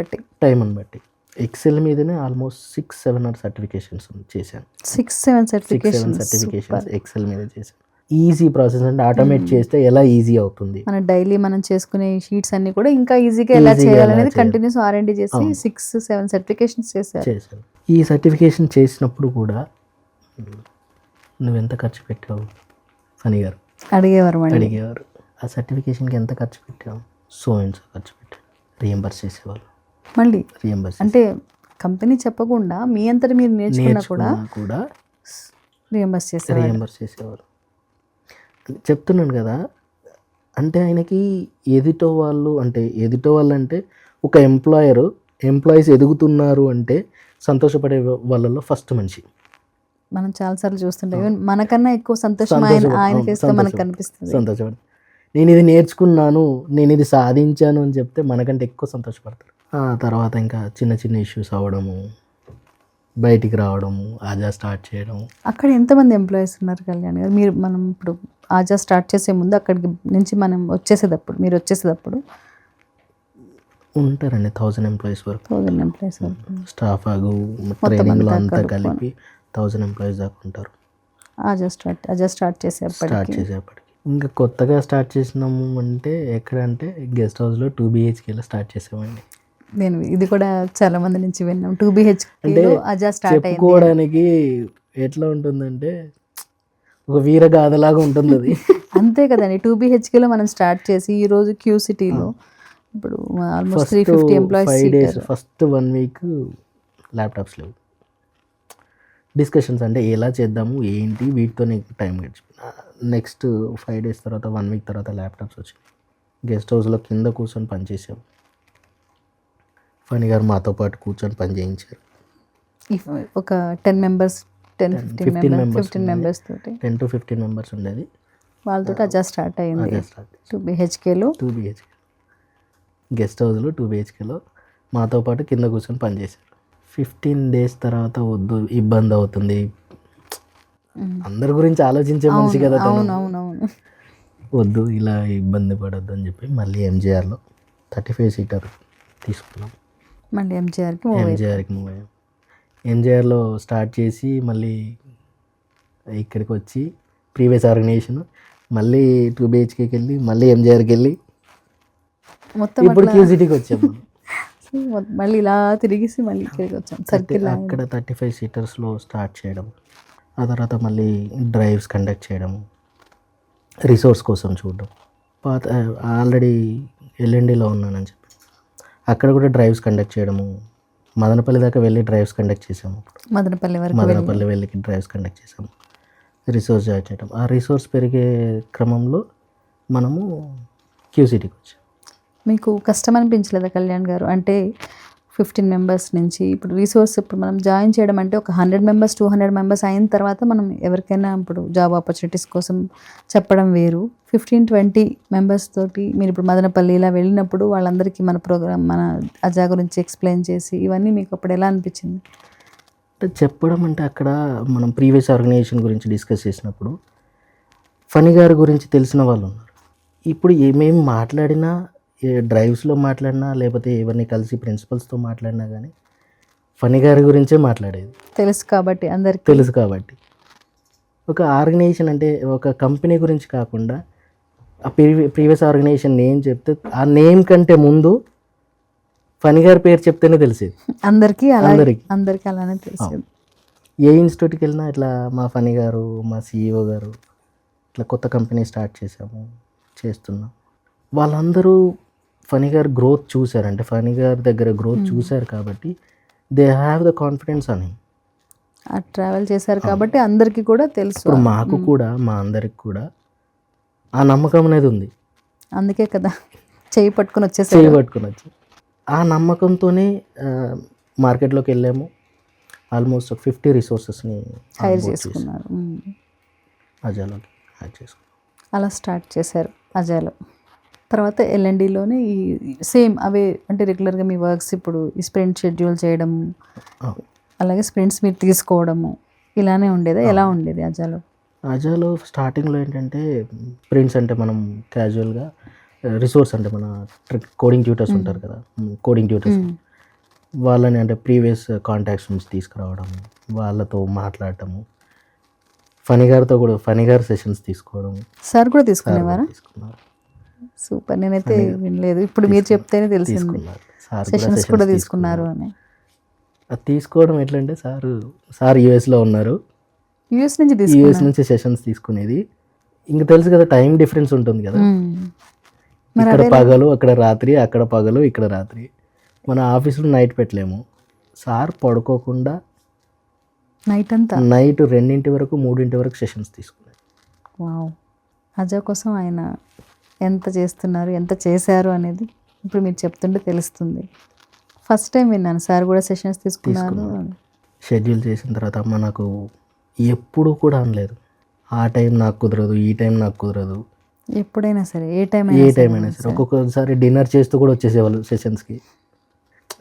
బట్టి ఎక్సెల్ మీదనే ఆల్మోస్ట్ 6-7 సర్టిఫికేషన్స్ చేశాను. 6-7 సర్టిఫికేషన్స్ ఎక్సెల్ మీద చేశాను. ఈజీ ప్రాసెస్ అంటే ఆటోమేట్ చేస్తే ఎలా ఈజీ అవుతుంది. మన డైలీ మనం చేసుకునే షీట్స్ అన్ని కూడా ఇంకా ఈజీగా ఎలా చేయాలనేది కంటిన్యూస్ R&D చేసి 6-7 సర్టిఫికేషన్స్ చేశాను. ఈ సర్టిఫికేషన్ చేసినప్పుడు కూడా నువ్వెంత ఖర్చు పెట్టావు ఫనీ గారు అడిగేవారు. ఆ సర్టిఫికేషన్కి ఎంత ఖర్చు పెట్టావు, సో ఖర్చు పెట్టావు, రీఎంబర్స్ చేసేవాళ్ళు. మళ్ళీ అంటే కంపెనీ చెప్పకుండా మీ అంతటి మీరు నేర్చుకున్నా కూడా రీఎంబర్స్ చేసేవారు. చెప్తున్నాను కదా, అంటే ఆయనకి ఎదుటో వాళ్ళు అంటే ఒక ఎంప్లాయీస్ ఎదుగుతున్నారు అంటే సంతోషపడే వాళ్ళలో ఫస్ట్ మనిషి. మనం చాలాసార్లు చూస్తుంటాం, మనకన్నా ఎక్కువ సంతోషం ఆయన చేస్తే మనకు కనిపిస్తుంది. సంతోషపడి నేను ఇది నేర్చుకున్నాను, నేను ఇది సాధించాను అని చెప్తే మనకంటే ఎక్కువ సంతోషపడతారు. ఆ తర్వాత ఇంకా చిన్న చిన్న ఇష్యూస్ అవ్వడము, బయటికి రావడము, ఆజా స్టార్ట్ చేయడం. అక్కడ ఎంతమంది ఎంప్లాయీస్ ఉన్నారు కళ్యాణ్ గారు? మీరు మనం ఇప్పుడు ఆజా స్టార్ట్ చేసే ముందు అక్కడికి నుంచి మనం వచ్చేసేటప్పుడు, మీరు వచ్చేసేటప్పుడు ఉంటారండి 1000 ఎంప్లాయీస్ వరకు. 1000 ఎంప్లాయీస్ వరకు స్టాఫ్ ట్రైనింగ్లో అంతా కలిపి 1000 ఎంప్లాయీస్ దాకా ఉంటారు. ఆజా స్టార్ట్ చేసేప్పటికి ఇంకా కొత్తగా స్టార్ట్ చేసినాము అంటే ఎక్కడంటే గెస్ట్ హౌస్లో 2 BHKలో స్టార్ట్ చేసామండి. నేను ఇది కూడా చాలా మంది నుంచి విన్నాం. 2 BHK అంటే ఆజా స్టార్ట్ అయింది. చెప్పుకోవడానికి ఎట్లా ఉంటుందంటే ఒక వీర గాథలాగా ఉంటుంది అది. అంతే కదండి. 2 BHKలో మనం స్టార్ట్ చేసి ఈరోజు క్యూ సిటీలో ఇప్పుడు almost 350 employees. First 1 week laptops లేవు. డిస్కషన్స్ అంటే ఎలా చేద్దాము ఏంటి వీటితోనే టైం గడిచిపోయింది. నెక్స్ట్ 5 days తర్వాత 1 week తర్వాత ల్యాప్టాప్స్ వచ్చినాయి. గెస్ట్ హౌస్లో కింద కూర్చొని పనిచేసాము. ఫణి గారు మాతో పాటు కూర్చొని పని చేయించారు. ఒక 10 మెంబర్స్ 15 మెంబర్స్ తోటి 10 to 15 members ఉండేది. వాళ్ళతో అజా స్టార్ట్ అయింది. 2 BHKలో గెస్ట్ హౌస్లో 2 BHKలో మాతో పాటు కింద కూర్చొని పనిచేశారు. 15 days తర్వాత వద్దు ఇబ్బంది అవుతుంది, అందరి గురించి ఆలోచించే మనిషి కదా అవునవునవును, వద్దు ఇలా ఇబ్బంది పడొద్దు అని చెప్పి మళ్ళీ MJRలో 35 seater తీసుకున్నాం. మళ్ళీ MJRకి మూవ్ అయ్యాం. MJRలో స్టార్ట్ చేసి మళ్ళీ ఇక్కడికి వచ్చి ప్రీవియస్ ఆర్గనైజేషన్ మళ్ళీ 2 BHKకి వెళ్ళి మళ్ళీ MJRకి వెళ్ళి మొత్తం ఇప్పుడు క్యూసిటీకి వచ్చాము. మళ్ళీ ఇలా తిరిగేసి మళ్ళీ ఇక్కడికి వచ్చాం. సర్కిల్ అక్కడ 35 seatersలో స్టార్ట్ చేయడం, ఆ తర్వాత మళ్ళీ డ్రైవ్స్ కండక్ట్ చేయడము, రిసోర్స్ కోసం చూడడం. ఆల్రెడీ LNDలో ఉన్నానని చెప్పి అక్కడ కూడా డ్రైవ్స్ కండక్ట్ చేయడము, మదనపల్లి దాకా వెళ్ళి డ్రైవ్స్ కండక్ట్ చేసాము. మదనపల్లి వెళ్ళి డ్రైవ్స్ కండక్ట్ చేసాము, రిసోర్స్ జాయిన్ చేయడం. ఆ రిసోర్స్ పెరిగే క్రమంలో మనము క్యూసిటీకి వచ్చాం. మీకు కష్టం అనిపించలేదా కళ్యాణ్ గారు? అంటే 15 మెంబర్స్ నుంచి ఇప్పుడు రిసోర్స్ ఇప్పుడు మనం జాయిన్ చేయడం అంటే ఒక 100 మెంబర్స్ 200 మెంబర్స్ అయిన తర్వాత మనం ఎవరికైనా ఇప్పుడు జాబ్ ఆపర్చునిటీస్ కోసం చెప్పడం వేరు. 15-20 మెంబర్స్ తోటి మీరు ఇప్పుడు మదనపల్లి ఇలా వెళ్ళినప్పుడు వాళ్ళందరికీ మన ప్రోగ్రామ్ మన అజా గురించి ఎక్స్ప్లెయిన్ చేసి ఇవన్నీ మీకు అప్పుడు ఎలా అనిపించింది? అంటే చెప్పడం అంటే అక్కడ మనం ప్రీవియస్ ఆర్గనైజేషన్ గురించి డిస్కస్ చేసినప్పుడు ఫణి గారి గురించి తెలిసిన వాళ్ళు ఉన్నారు. ఇప్పుడు ఏమేమి మాట్లాడినా డ్రైవ్స్లో మాట్లాడినా లేకపోతే ఎవరిని కలిసి ప్రిన్సిపల్స్తో మాట్లాడినా కానీ ఫణి గారి గురించే మాట్లాడేది. తెలుసు కాబట్టి అందరికీ తెలుసు కాబట్టి ఒక ఆర్గనైజేషన్ అంటే ఒక కంపెనీ గురించి కాకుండా ఆ ప్రీవియస్ ఆర్గనైజేషన్ నేమ్ చెప్తే ఆ నేమ్ కంటే ముందు ఫణి గారి పేరు చెప్తేనే తెలిసేది అందరికీ అలానే తెలిసేది. ఏ ఇన్స్టిట్యూట్కి వెళ్ళినా ఇట్లా మా ఫణి గారు మా CEO గారు ఇట్లా కొత్త కంపెనీ స్టార్ట్ చేస్తున్నాం. వాళ్ళందరూ ఫణి గారు గ్రోత్ చూశారు, అంటే ఫణి గారి దగ్గర గ్రోత్ చూశారు కాబట్టి దే హ్యావ్ ద కాన్ఫిడెన్స్ అని ట్రావెల్ చేశారు కాబట్టి అందరికీ కూడా తెలుసు. ఇప్పుడు మాకు కూడా మా అందరికి కూడా ఆ నమ్మకం అనేది ఉంది. అందుకే కదా చేయి పట్టుకుని వచ్చి ఆ నమ్మకంతోనే మార్కెట్లోకి వెళ్ళాము. ఆల్మోస్ట్ 50 రిసోర్సెస్ని హైర్ చేసుకున్నారు, అజాలోకి యాడ్ చేసుకున్నాం. అలా స్టార్ట్ చేశారు అజాలో. తర్వాత LNDలోనే ఈ సేమ్ అవే అంటే రెగ్యులర్గా మీ వర్క్స్ ఇప్పుడు ఈ స్ప్రింట్ షెడ్యూల్ చేయడము, అలాగే స్ప్రింట్స్ మీరు తీసుకోవడము ఇలానే ఉండేదా? ఎలా ఉండేది అజాలో? స్టార్టింగ్లో ఏంటంటే స్ప్రింట్స్ అంటే మనం క్యాజువల్గా, రిసోర్స్ అంటే మన కోడింగ్ ట్యూటర్స్ ఉంటారు కదా, కోడింగ్ ట్యూటర్స్ వాళ్ళని అంటే ప్రీవియస్ కాంటాక్ట్స్ నుంచి తీసుకురావడము, వాళ్ళతో మాట్లాడటము, ఫణి గారితో కూడా ఫణి గారి సెషన్స్ తీసుకోవడం. సార్ కూడా తీసుకునేవారా? తీసుకున్నారు. సూపర్, నేనైతే వినలేదు, ఇప్పుడు మీరు చెప్తేనే తెలిసింది సెషన్స్ కూడా తీసుకున్నారు అని. అది తీసుకోవడం ఎట్లంటే సార్ యూఎస్లో ఉన్నారు, యూఎస్ నుంచి సెషన్స్ తీసుకునేది. ఇంక తెలుసు కదా టైం డిఫరెన్స్ ఉంటుంది కదా, ఇక్కడ పగలు అక్కడ రాత్రి, అక్కడ పగలు ఇక్కడ రాత్రి. మన ఆఫీస్లో నైట్ పెట్టలేము. సార్ పడుకోకుండా నైట్ 2 వరకు 3 వరకు సెషన్స్ తీసుకున్నారు. వావ్, అజా కోసం ఆయన ఎంత చేస్తున్నారు, ఎంత చేశారు అనేది ఇప్పుడు మీరు చెప్తుంటే తెలుస్తుంది. ఫస్ట్ టైం విన్నాను సార్ కూడా సెషన్స్ తీసుకున్నారు. షెడ్యూల్ చేసిన తర్వాత అమ్మ నాకు ఎప్పుడు కూడా అనలేదు ఆ టైం నాకు కుదరదు, ఈ టైం నాకు కుదరదు. ఎప్పుడైనా సరే, ఏ టైం ఏ టైం అయినా సరే. ఒక్కొక్కసారి డిన్నర్ చేస్తూ కూడా వచ్చేసేవాళ్ళు సెషన్స్కి.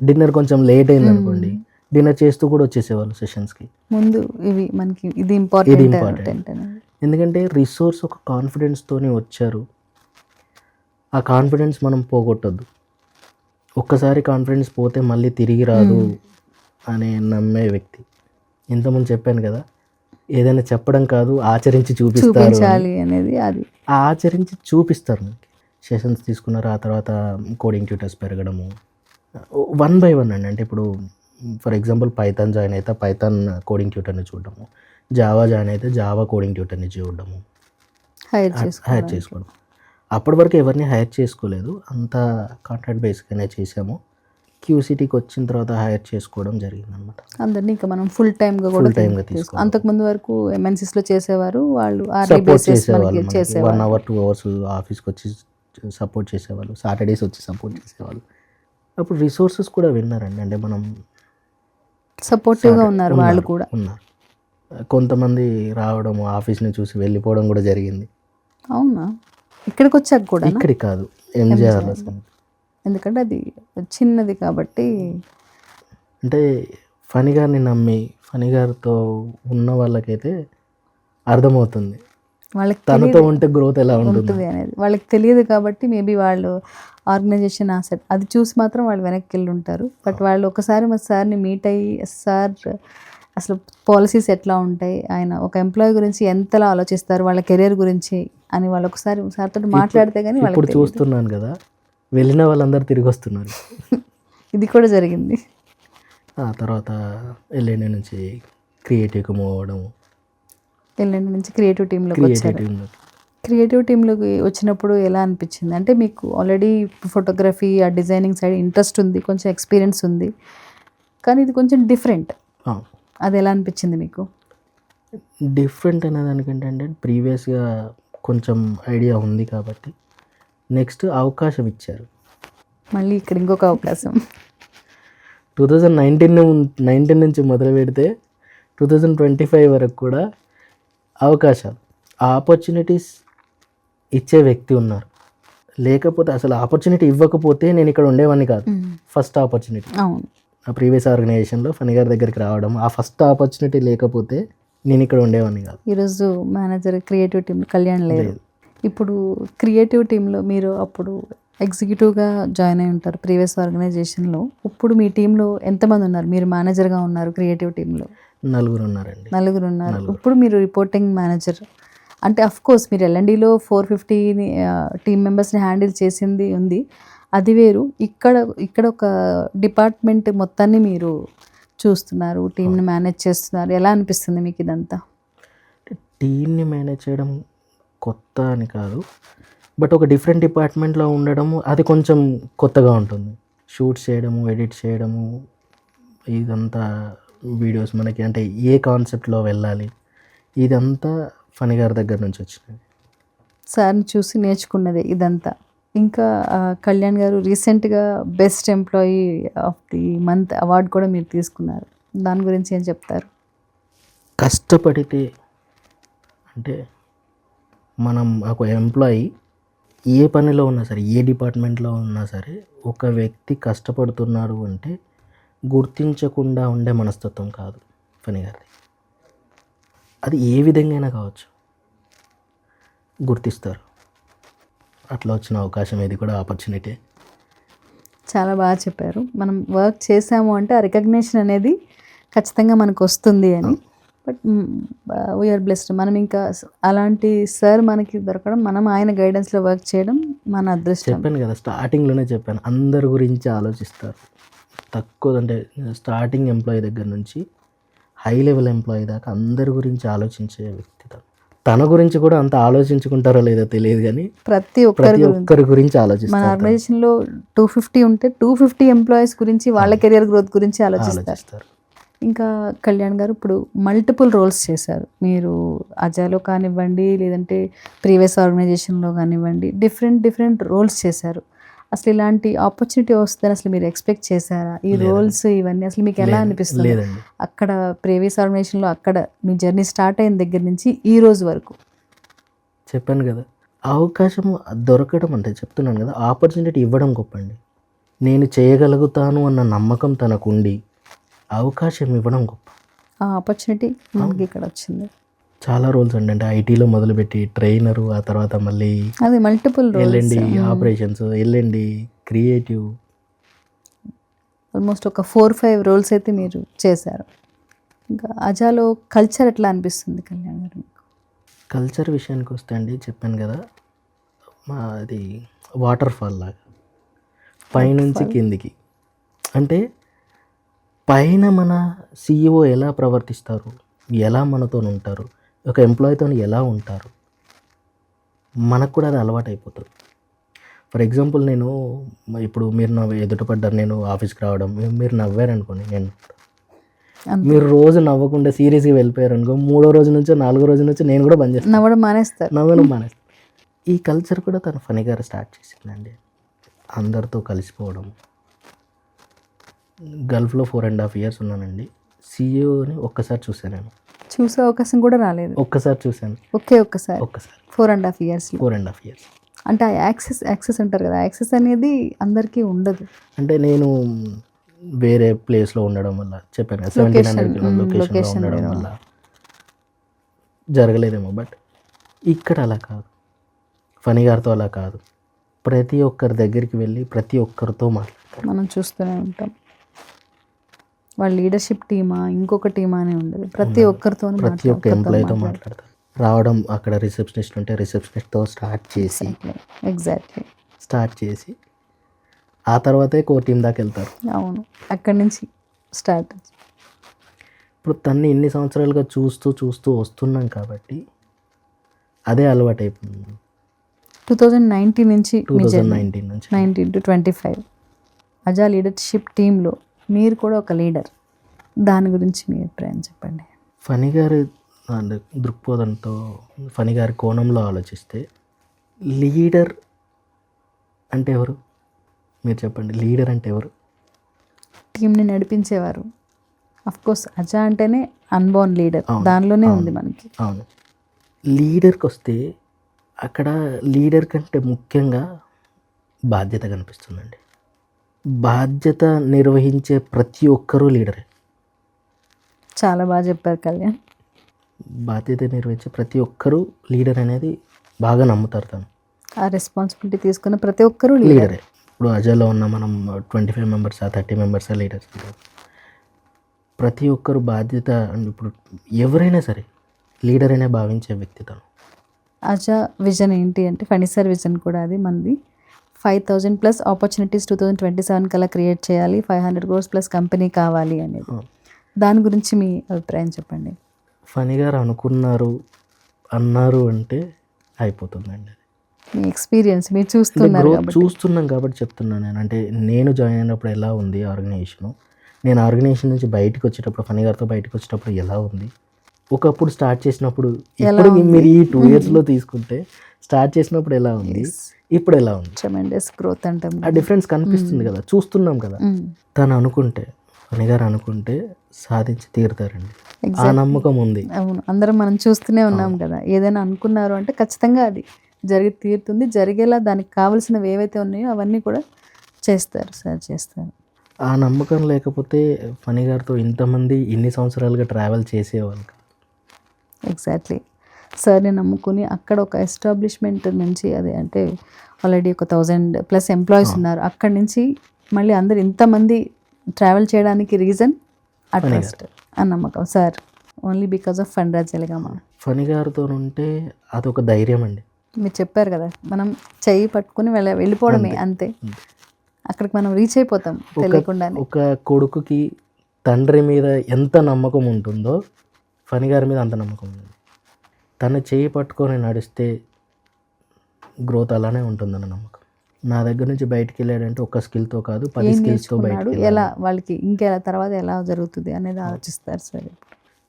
డిన్నర్ కొంచెం లేట్ అయింది అనుకోండి, డిన్నర్ చేస్తూ కూడా వచ్చేసేవాళ్ళు సెషన్స్కి. ముందు ఇవి మనకి ఇది ఇంపార్టెంట్. ఎందుకంటే రిసోర్స్ ఒక కాన్ఫిడెన్స్తోనే వచ్చారు. ఆ కాన్ఫిడెన్స్ మనం పోగొట్టద్దు. ఒక్కసారి కాన్ఫిడెన్స్ పోతే మళ్ళీ తిరిగి రాదు అనే నమ్మే వ్యక్తి. ఇంతకుముందు చెప్పాను కదా, ఏదైనా చెప్పడం కాదు ఆచరించి చూపిస్తారు అనేది. అది ఆచరించి చూపిస్తారు మనకి. సెషన్స్ తీసుకున్నారు, ఆ తర్వాత కోడింగ్ ట్యూటర్స్ పెరగడము 1 by 1 అండి. అంటే ఇప్పుడు ఫర్ ఎగ్జాంపుల్ పైథాన్ జాయిన్ అయితే పైథాన్ కోడింగ్ ట్యూటర్ని చూడడము, జావా జాయిన్ అయితే జావా కోడింగ్ ట్యూటర్ని చూడడము, హైర్ చేసుకోవడం. అప్పటి వరకు ఎవరిని హైర్ చేసుకోలేదు, అంతా కాంట్రాక్ట్ బేస్గానే చేసాము. క్యూసిటీకి వచ్చిన తర్వాత హైర్ చేసుకోవడం జరిగింది అనమాట. అందరినీ ఇంకా మనం ఫుల్ టైమ్గా తీసుకోవాలి. అంతకుముందు వరకు ఎంఎన్సీస్లో చేసేవారు, వాళ్ళు సపోర్ట్ చేసేవాళ్ళు. 1 hour 2 hours ఆఫీస్కి వచ్చి సపోర్ట్ చేసేవాళ్ళు, సాటర్డేస్ వచ్చి సపోర్ట్ చేసేవాళ్ళు. అప్పుడు రిసోర్సెస్ కూడా విన్నారండి. అంటే మనం సపోర్టివ్గా ఉన్నారు, వాళ్ళు కూడా ఉన్నారు. కొంతమంది రావడం, ఆఫీస్ని చూసి వెళ్ళిపోవడం కూడా జరిగింది. అవునా? ఇక్కడికి వచ్చాక కూడా? ఇక్కడికి కాదు, ఎంజేఆర్లో. ఎందుకంటే అది చిన్నది కాబట్టి. అంటే ఫణి గారిని నమ్మి ఫణి గారితో ఉన్న వాళ్ళకైతే అర్థమవుతుంది వాళ్ళకి తనతో ఉంటే గ్రోత్ ఎలా ఉంటుంది అనేది. వాళ్ళకి తెలియదు కాబట్టి మేబీ వాళ్ళు ఆర్గనైజేషన్ ఆసెట్ అది చూసి మాత్రం వాళ్ళు వెనక్కి వెళ్ళి ఉంటారు. బట్ వాళ్ళు ఒకసారి మా సార్ని మీట్ అయ్యి, సార్ అసలు పాలసీస్ ఎట్లా ఉంటాయి, ఆయన ఒక ఎంప్లాయీ గురించి ఎంతలా ఆలోచిస్తారు, వాళ్ళ కెరీర్ గురించి అని వాళ్ళు ఒకసారి సార్తో మాట్లాడితే కానీ వాళ్ళు. ఇప్పుడు చూస్తున్నాను కదా, వెళ్ళిన వాళ్ళందరూ తిరిగి వస్తున్నారు. ఇది కూడా జరిగింది. ఆ తర్వాత ఎల్ఎండి నుంచి క్రియేటివ్కి మూవ్ అవ్వడం, ఎల్ఎండి నుంచి క్రియేటివ్ టీంలోకి వచ్చారు. క్రియేటివ్ టీంలోకి వచ్చినప్పుడు ఎలా అనిపించింది? అంటే మీకు ఆల్రెడీ ఫోటోగ్రఫీ, ఆ డిజైనింగ్ సైడ్ ఇంట్రెస్ట్ ఉంది, కొంచెం ఎక్స్పీరియన్స్ ఉంది, కానీ ఇది కొంచెం డిఫరెంట్. అది ఎలా అనిపించింది మీకు? డిఫరెంట్ అనే దానికంటే ప్రీవియస్గా కొంచెం ఐడియా ఉంది కాబట్టి నెక్స్ట్ అవకాశం ఇచ్చారు. మళ్ళీ ఇక్కడ ఇంకొక అవకాశం 2019 నుంచి మొదలు పెడితే 2025 వరకు కూడా అవకాశాలు, ఆపర్చునిటీస్ ఇచ్చే వ్యక్తి ఉన్నారు. లేకపోతే అసలు ఆపర్చునిటీ ఇవ్వకపోతే నేను ఇక్కడ ఉండేవాడిని కాదు. ఫస్ట్ ఆపర్చునిటీ ఆ ప్రీవియస్ ఆర్గనైజేషన్లో ఫణి గారి దగ్గరికి రావడం, ఆ ఫస్ట్ ఆపర్చునిటీ లేకపోతే నేను ఇక్కడ ఉండేవాడిని కాదు. ఈరోజు మేనేజర్ క్రియేటివ్ టీం కళ్యాణ్ లేదు. ఇప్పుడు క్రియేటివ్ టీంలో మీరు అప్పుడు ఎగ్జిక్యూటివ్గా జాయిన్ అయి ఉంటారు ప్రీవియస్ ఆర్గనైజేషన్లో. ఇప్పుడు మీ టీంలో ఎంతమంది ఉన్నారు? మీరు మేనేజర్గా ఉన్నారు క్రియేటివ్ టీంలో. 4 ఉన్నారండి. 4 ఉన్నారు. ఇప్పుడు మీరు రిపోర్టింగ్ మేనేజర్. అంటే అఫ్ కోర్స్ మీరు ఎల్ఎండిలో 450 టీమ్ మెంబర్స్ని హ్యాండిల్ చేసింది ఉంది, అది వేరు. ఇక్కడ ఒక డిపార్ట్మెంట్ మొత్తాన్ని మీరు చూస్తున్నారు, టీంని మేనేజ్ చేస్తున్నారు. ఎలా అనిపిస్తుంది మీకు ఇదంతా? టీంని మేనేజ్ చేయడం కొత్త అని కాదు, బట్ ఒక డిఫరెంట్ డిపార్ట్మెంట్లో ఉండడము అది కొంచెం కొత్తగా ఉంటుంది. షూట్స్ చేయడము, ఎడిట్ చేయడము, ఇదంతా వీడియోస్ మనకి అంటే ఏ కాన్సెప్ట్లో వెళ్ళాలి, ఇదంతా ఫణి గారి దగ్గర నుంచి వచ్చినది. సార్ని చూసి నేర్చుకున్నది ఇదంతా. ఇంకా కళ్యాణ్ గారు రీసెంట్గా best employee of the month award కూడా మీరు తీసుకున్నారు. దాని గురించి ఏం చెప్తారు? కష్టపడితే అంటే మనం ఒక ఎంప్లాయీ ఏ పనిలో ఉన్నా సరే, ఏ డిపార్ట్మెంట్లో ఉన్నా సరే, ఒక వ్యక్తి కష్టపడుతున్నాడు అంటే గుర్తించకుండా ఉండే మనస్తత్వం కాదు ఫణి గారిది. అది ఏ విధంగా అయినా కావచ్చు, గుర్తిస్తారు. అట్లా వచ్చిన అవకాశం ఇది కూడా ఆపర్చునిటీ. చాలా బాగా చెప్పారు. మనం వర్క్ చేసాము అంటే ఆ రికగ్నిషన్ అనేది ఖచ్చితంగా మనకు వస్తుంది అని. But we are blessed. మనం ఇంకా అలాంటి సార్ మనకి దొరకడం, మనం ఆయన గైడెన్స్లో వర్క్ చేయడం మన అదృష్టం. చెప్పాను కదా, స్టార్టింగ్లోనే చెప్పాను, అందరి గురించి ఆలోచిస్తారు. తక్కువ అంటే స్టార్టింగ్ ఎంప్లాయీ దగ్గర నుంచి హై లెవెల్ ఎంప్లాయీ దాకా అందరి గురించి ఆలోచించే వ్యక్తి. తన గురించి కూడా అంత ఆలోచించుకుంటారో లేదో తెలియదు, కానీ ప్రతి ఒక్కరి గురించి ఆలోచిస్తారు. మన ఆర్గనైజేషన్లో 250 ఉంటే 250 ఎంప్లాయీస్ గురించి, వాళ్ళ కెరియర్ గ్రోత్ గురించి ఆలోచిస్తారు. ఇంకా కళ్యాణ్ గారు ఇప్పుడు మల్టిపుల్ రోల్స్ చేశారు. మీరు అజాలో కానివ్వండి, లేదంటే ప్రీవియస్ ఆర్గనైజేషన్లో కానివ్వండి, డిఫరెంట్ రోల్స్ చేశారు. అసలు ఇలాంటి ఆపర్చునిటీ వస్తుందని అసలు మీరు ఎక్స్పెక్ట్ చేశారా? ఈ రోల్స్ ఇవన్నీ అసలు మీకు ఎలా అనిపిస్తుంది? అక్కడ ప్రీవియస్ ఆర్గనైజేషన్లో అక్కడ మీ జర్నీ స్టార్ట్ అయిన దగ్గర నుంచి ఈ రోజు వరకు. చెప్పాను కదా, అవకాశం దొరకడం అంటే చెప్తున్నాను కదా, ఆపర్చునిటీ ఇవ్వడం గొప్పండి. నేను చేయగలుగుతాను అన్న నమ్మకం తనకుండి అవకాశం ఇవ్వడం గొప్ప. ఆ ఆపర్చునిటీ మనకి ఇక్కడ వచ్చింది. చాలా రోల్స్ అండి, అంటే ఐటీలో మొదలుపెట్టి ట్రైనరు, ఆ తర్వాత మళ్ళీ అది multiple LMD operations, LMD creative, almost ఒక 4-5 రోల్స్ అయితే మీరు చేశారు. ఇంకా అజాలో కల్చర్ ఎట్లా అనిపిస్తుంది కళ్యాణ్ గారు మీకు? కల్చర్ విషయానికి వస్తే అండి చెప్పాను కదా, అది వాటర్ ఫాల్ లాగా పైనుంచి కిందికి. అంటే పైన మన CEO ఎలా ప్రవర్తిస్తారు, ఎలా మనతో ఉంటారు, ఒక ఎంప్లాయీతో ఎలా ఉంటారు, మనకు కూడా అది అలవాటు అయిపోతుంది. ఫర్ ఎగ్జాంపుల్ నేను ఇప్పుడు మీరు నా ఎదుట పడ్డారు, నేను ఆఫీస్కి రావడం, మీరు నవ్వారనుకోండి, నేను మీరు రోజు నవ్వకుండా సీరియస్గా వెళ్ళిపోయారు అనుకో, 3వ రోజు నుంచో 4వ రోజు నుంచో నేను కూడా బంద్ చేస్తాను, నవ్వడం మానేస్తారు. నవ్వడం మానేస్తాను. ఈ కల్చర్ కూడా తన ఫనీ గారు స్టార్ట్ చేసిందండి, అందరితో కలిసిపోవడం. గల్ఫ్లో 4.5 years ఉన్నానండి. CEOని ఒక్కసారి చూసాను నేను, చూసే అవకాశం కూడా రాలేదు. ఒక్కసారి చూశాను, ఒక్కసారి 4.5 years 4.5 years. అంటే ఆ యాక్సెస్ అంటారు కదా, యాక్సెస్ అనేది అందరికీ ఉండదు. అంటే నేను వేరే ప్లేస్లో ఉండడం వల్ల, చెప్పాను కదా 1700 కిలోమీటర్ లొకేషన్లో ఉండడం వల్ల జరగలేదేమో. బట్ ఇక్కడ అలా కాదు, ఫనీ గారితో అలా కాదు. ప్రతి ఒక్కరి దగ్గరికి వెళ్ళి ప్రతి ఒక్కరితో మాట్లాడతారు. మనం చూస్తూనే ఉంటాం. వాళ్ళ లీడర్షిప్ టీమా ఇంకొక టీమా అని ఉండదు, ప్రతి ఒక్కరితో, ప్రతి ఒక్క ఎంప్లాయీతో మాట్లాడతారు. రావడం అక్కడ రిసెప్షనిస్ట్ ఉంటే రిసెప్షనిస్ట్తో స్టార్ట్ చేసి ఆ తర్వాతే కోర్ టీం దాకా వెళ్తారు. అవును, అక్కడి నుంచి స్టార్ట్. ఇప్పుడు తన్ని ఇన్ని సంవత్సరాలుగా చూస్తూ వస్తున్నాం కాబట్టి అదే అలవాటు అయిపోయింది. 2019 నుంచి 2019 to 25 అజా లీడర్షిప్ టీంలో మీరు కూడా ఒక లీడర్. దాని గురించి మీ అభిప్రాయం చెప్పండి. ఫనీ గారి దృక్పథంతో, ఫనీ గారి కోణంలో ఆలోచిస్తే లీడర్ అంటే ఎవరు మీరు చెప్పండి? లీడర్ అంటే ఎవరు? టీంని నడిపించేవారు. కోర్స్ అజా అంటేనే అన్బోర్న్ లీడర్, దానిలోనే ఉంది మనకి. అవును. లీడర్కి వస్తే అక్కడ లీడర్ కంటే ముఖ్యంగా బాధ్యత కనిపిస్తుందండి. బాధ్యత నిర్వహించే ప్రతి ఒక్కరూ లీడరే. చాలా బాగా చెప్పారు కళ్యాణ్. బాధ్యత నిర్వహించే ప్రతి ఒక్కరూ లీడర్ అనేది బాగా నమ్ముతారు. తను ఆ రెస్పాన్సిబిలిటీ తీసుకున్న ప్రతి ఒక్కరూ లీడరే. ఇప్పుడు అజాలో ఉన్న మనం 25 members 30 members లీడర్స్. ప్రతి ఒక్కరు బాధ్యత, ఇప్పుడు ఎవరైనా సరే లీడర్ అనే భావించే వ్యక్తి తను. అజా విజన్ ఏంటి అంటే, ఫణిసార్ విజన్ కూడా అది మనది. 5,000+ ఆపర్చునిటీస్ 2027 కల్లా క్రియేట్ చేయాలి, 500 crores+ కంపెనీ కావాలి అనేది. దాని గురించి మీ అభిప్రాయం చెప్పండి. ఫనీ గారు అన్నారు అంటే అయిపోతుందండి. మీ ఎక్స్పీరియన్స్ మీరు చూస్తున్నాం కాబట్టి చెప్తున్నాను నేను. అంటే నేను జాయిన్ అయినప్పుడు ఎలా ఉంది ఆర్గనైజేషను, నేను ఆర్గనైజేషన్ నుంచి బయటకు వచ్చేటప్పుడు, ఫనీ గారితో బయటకు వచ్చేటప్పుడు ఎలా ఉంది, ఒకప్పుడు స్టార్ట్ చేసినప్పుడు, ఇప్పుడు మీరు ఈ 2 yearsలో తీసుకుంటే స్టార్ట్ చేసినప్పుడు ఎలా ఉంది, ఇప్పుడు ఎలా ఉంది, ట్రెమెండస్ గ్రోత్ అంటాం. ఆ డిఫరెన్స్ కనిపిస్తుంది కదా, చూస్తున్నాం కదా. తను అనుకుంటే, ఫనీ గారు అనుకుంటే సాధించి తీరుతారండి. ఆ నమ్మకం ఉంది. అవును, అందరం మనం చూస్తూనే ఉన్నాం కదా. ఏదైనా అనుకున్నారు అంటే ఖచ్చితంగా అది జరిగి తీరుతుంది. జరిగేలా దానికి కావాల్సినవి ఏవైతే ఉన్నాయో అవన్నీ కూడా చేస్తారు. ఆ నమ్మకం లేకపోతే ఫనీ గారితో ఇంతమంది ఇన్ని సంవత్సరాలుగా ట్రావెల్ చేసేవాళ్ళు. ఎగ్జాక్ట్లీ. సార్ని నమ్ముకుని అక్కడ ఒక ఎస్టాబ్లిష్మెంట్ నుంచి, అదే అంటే ఆల్రెడీ ఒక 1,000+ ఎంప్లాయీస్ ఉన్నారు, అక్కడి నుంచి మళ్ళీ అందరు ఇంతమంది ట్రావెల్ చేయడానికి రీజన్ ఆ ట్రస్ట్, ఆ నమ్మకం. సార్ ఓన్లీ బికాస్ ఆఫ్ ఫండ్రాజ్ జలగామ. ఫనీ గారితో ఉంటే అదొక ధైర్యం అండి. మీరు చెప్పారు కదా, మనం చెయ్యి పట్టుకుని వెళ్ళిపోవడమే అంతే. అక్కడికి మనం రీచ్ అయిపోతాం తెలియకుండానే. ఒక కొడుకుకి తండ్రి మీద ఎంత నమ్మకం ఉంటుందో ఫనీ గారి మీద అంత నమ్మకం ఉంది. తను చేయి పట్టుకొని నడిస్తే గ్రోత్ అలానే ఉంటుందన్న నమ్మకం. నా దగ్గర నుంచి బయటికి వెళ్ళాడంటే ఒక్క స్కిల్తో కాదు, 10 skillsతో బయటకు, ఎలా వాళ్ళకి ఇంకెలా తర్వాత ఎలా జరుగుతుంది అనేది ఆలోచిస్తారు సార్.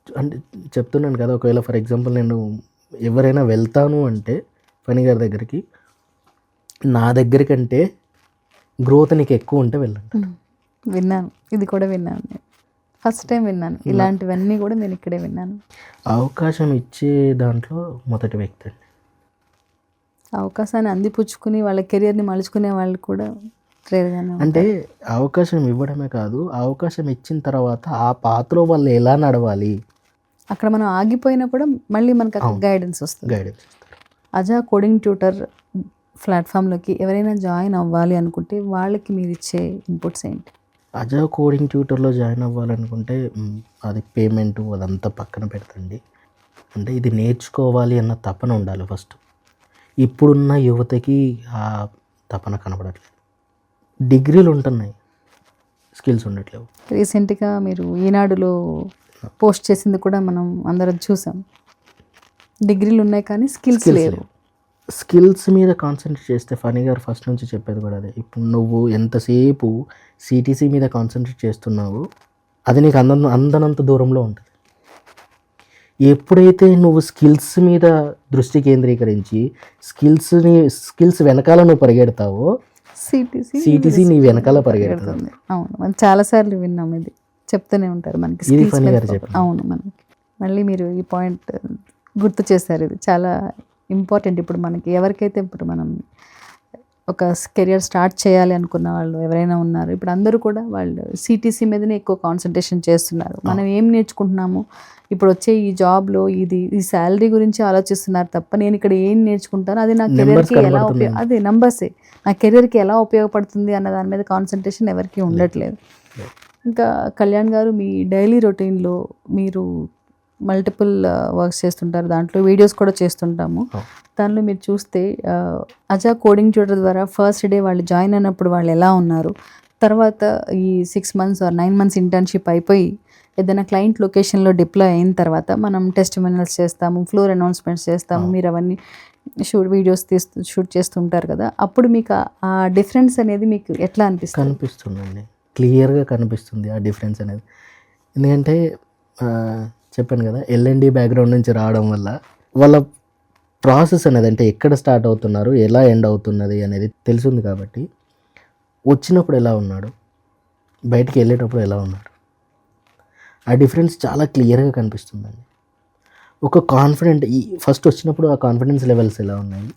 అంటే చెప్తున్నాను కదా, ఒకవేళ ఫర్ ఎగ్జాంపుల్ నేను ఎవరైనా వెళ్తాను అంటే ఫనీ గారి దగ్గరికి, నా దగ్గరికంటే గ్రోత్ నీకు ఎక్కువ ఉంటే వెళ్ళండి. విన్నాను, ఇది కూడా విన్నాను, ఫస్ట్ టైం విన్నాను. ఇలాంటివన్నీ కూడా నేను ఇక్కడే విన్నాను. అవకాశం ఇచ్చే దాంట్లో మొదటి వ్యక్తి అండి. అవకాశాన్ని అందిపుచ్చుకుని వాళ్ళ కెరియర్ని మలుచుకునే వాళ్ళు కూడా రేర్గానే అంటే అవకాశం ఇవ్వడమే కాదు, ఆ అవకాశం ఇచ్చిన తర్వాత ఆ పాత్రలో వాళ్ళు ఎలా నడవాలి అక్కడ మనం ఆగిపోయినా కూడా మళ్ళీ మనకు అక్కడ గైడెన్స్ వస్తుంది. గైడెన్స్. అజా కోడింగ్ ట్యూటర్ ప్లాట్ఫామ్లోకి ఎవరైనా జాయిన్ అవ్వాలి అనుకుంటే వాళ్ళకి మీరు ఇచ్చే ఇన్పుట్స్ ఏంటి? అజా కోడింగ్ ట్యూటర్లో జాయిన్ అవ్వాలనుకుంటే అది పేమెంట్ అదంతా పక్కన పెడతండి. అంటే ఇది నేర్చుకోవాలి అన్న తపన ఉండాలి ఫస్ట్. ఇప్పుడున్న యువతకి ఆ తపన కనపడట్లేదు. డిగ్రీలు ఉంటున్నాయి, స్కిల్స్ ఉండట్లేవు. రీసెంట్గా మీరు ఈనాడులో పోస్ట్ చేసింది కూడా మనం అందరం చూసాం. డిగ్రీలు ఉన్నాయి కానీ స్కిల్స్ లేవు. స్కిల్స్ మీద కాన్సన్ట్రేట్ చేస్తే, ఫనీ గారు ఫస్ట్ నుంచి చెప్పేది కూడా అదే. ఇప్పుడు నువ్వు ఎంతసేపు సిటీసీ మీద కాన్సన్ట్రేట్ చేస్తున్నావు అది నీకు అందనంత దూరంలో ఉంటుంది. ఎప్పుడైతే నువ్వు స్కిల్స్ మీద దృష్టి కేంద్రీకరించి స్కిల్స్ వెనకాల నువ్వు పరిగెడతావో సిటీసీ నీ వెనకాల పరిగెడుతుంది. అవును, మనం చాలాసార్లు విన్నాం, ఇది చెప్తూనే ఉంటారు మనకి. ఇది ఫనీ గారు చెప్పారు. అవును, మనకి మళ్ళీ మీరు ఈ పాయింట్ గుర్తు చేశారు. ఇది చాలా ఇంపార్టెంట్. ఇప్పుడు మనకి ఎవరికైతే ఇప్పుడు మనం ఒక కెరియర్ స్టార్ట్ చేయాలి అనుకున్న వాళ్ళు ఎవరైనా ఉన్నారు, ఇప్పుడు అందరూ కూడా వాళ్ళు సిటీసీ మీదనే ఎక్కువ కాన్సన్ట్రేషన్ చేస్తున్నారు. మనం ఏం నేర్చుకుంటున్నాము, ఇప్పుడు వచ్చే ఈ జాబ్లో ఈ శాలరీ గురించి ఆలోచిస్తున్నారు తప్ప నేను ఇక్కడ ఏం నేర్చుకుంటాను, అది నా కెరియర్కి ఎలా అదే నంబర్సే నా కెరియర్కి ఎలా ఉపయోగపడుతుంది అన్న దాని మీద కాన్సన్ట్రేషన్ ఎవరికి ఉండట్లేదు. ఇంకా కళ్యాణ్ గారు, మీ డైలీ రొటీన్లో మీరు మల్టిపుల్ వర్క్స్ చేస్తుంటారు, దాంట్లో వీడియోస్ కూడా చేస్తుంటాము. దానిలో మీరు చూస్తే అజా కోడింగ్ ట్యూటర్ ద్వారా ఫస్ట్ డే వాళ్ళు జాయిన్ అయినప్పుడు వాళ్ళు ఎలా ఉన్నారు, తర్వాత ఈ 6 months or 9 months ఇంటర్న్షిప్ అయిపోయి ఏదైనా క్లయింట్ లొకేషన్లో డిప్లాయ్ అయిన తర్వాత మనం టెస్టిమోనియల్స్ చేస్తాము, ఫ్లోర్ అనౌన్స్మెంట్స్ చేస్తాము, మీరు అవన్నీ వీడియోస్ షూట్ చేస్తుంటారు కదా, అప్పుడు మీకు ఆ డిఫరెన్స్ అనేది మీకు ఎట్లా కనిపిస్తుందండి? క్లియర్గా కనిపిస్తుంది ఆ డిఫరెన్స్ అనేది. ఎందుకంటే చెప్పాను కదా, L&D బ్యాక్గ్రౌండ్ నుంచి రావడం వల్ల వాళ్ళ ప్రాసెస్ అనేది, అంటే ఎక్కడ స్టార్ట్ అవుతున్నారు, ఎలా ఎండ్ అవుతున్నది అనేది తెలుసుంది. కాబట్టి వచ్చినప్పుడు ఎలా ఉన్నాడు, బయటికి వెళ్ళేటప్పుడు ఎలా ఉన్నాడు, ఆ డిఫరెన్స్ చాలా క్లియర్గా కనిపిస్తుందండి. ఒక కాన్ఫిడెంట్ ఫస్ట్ వచ్చినప్పుడు ఆ కాన్ఫిడెన్స్ లెవెల్స్ ఎలా ఉన్నాయి,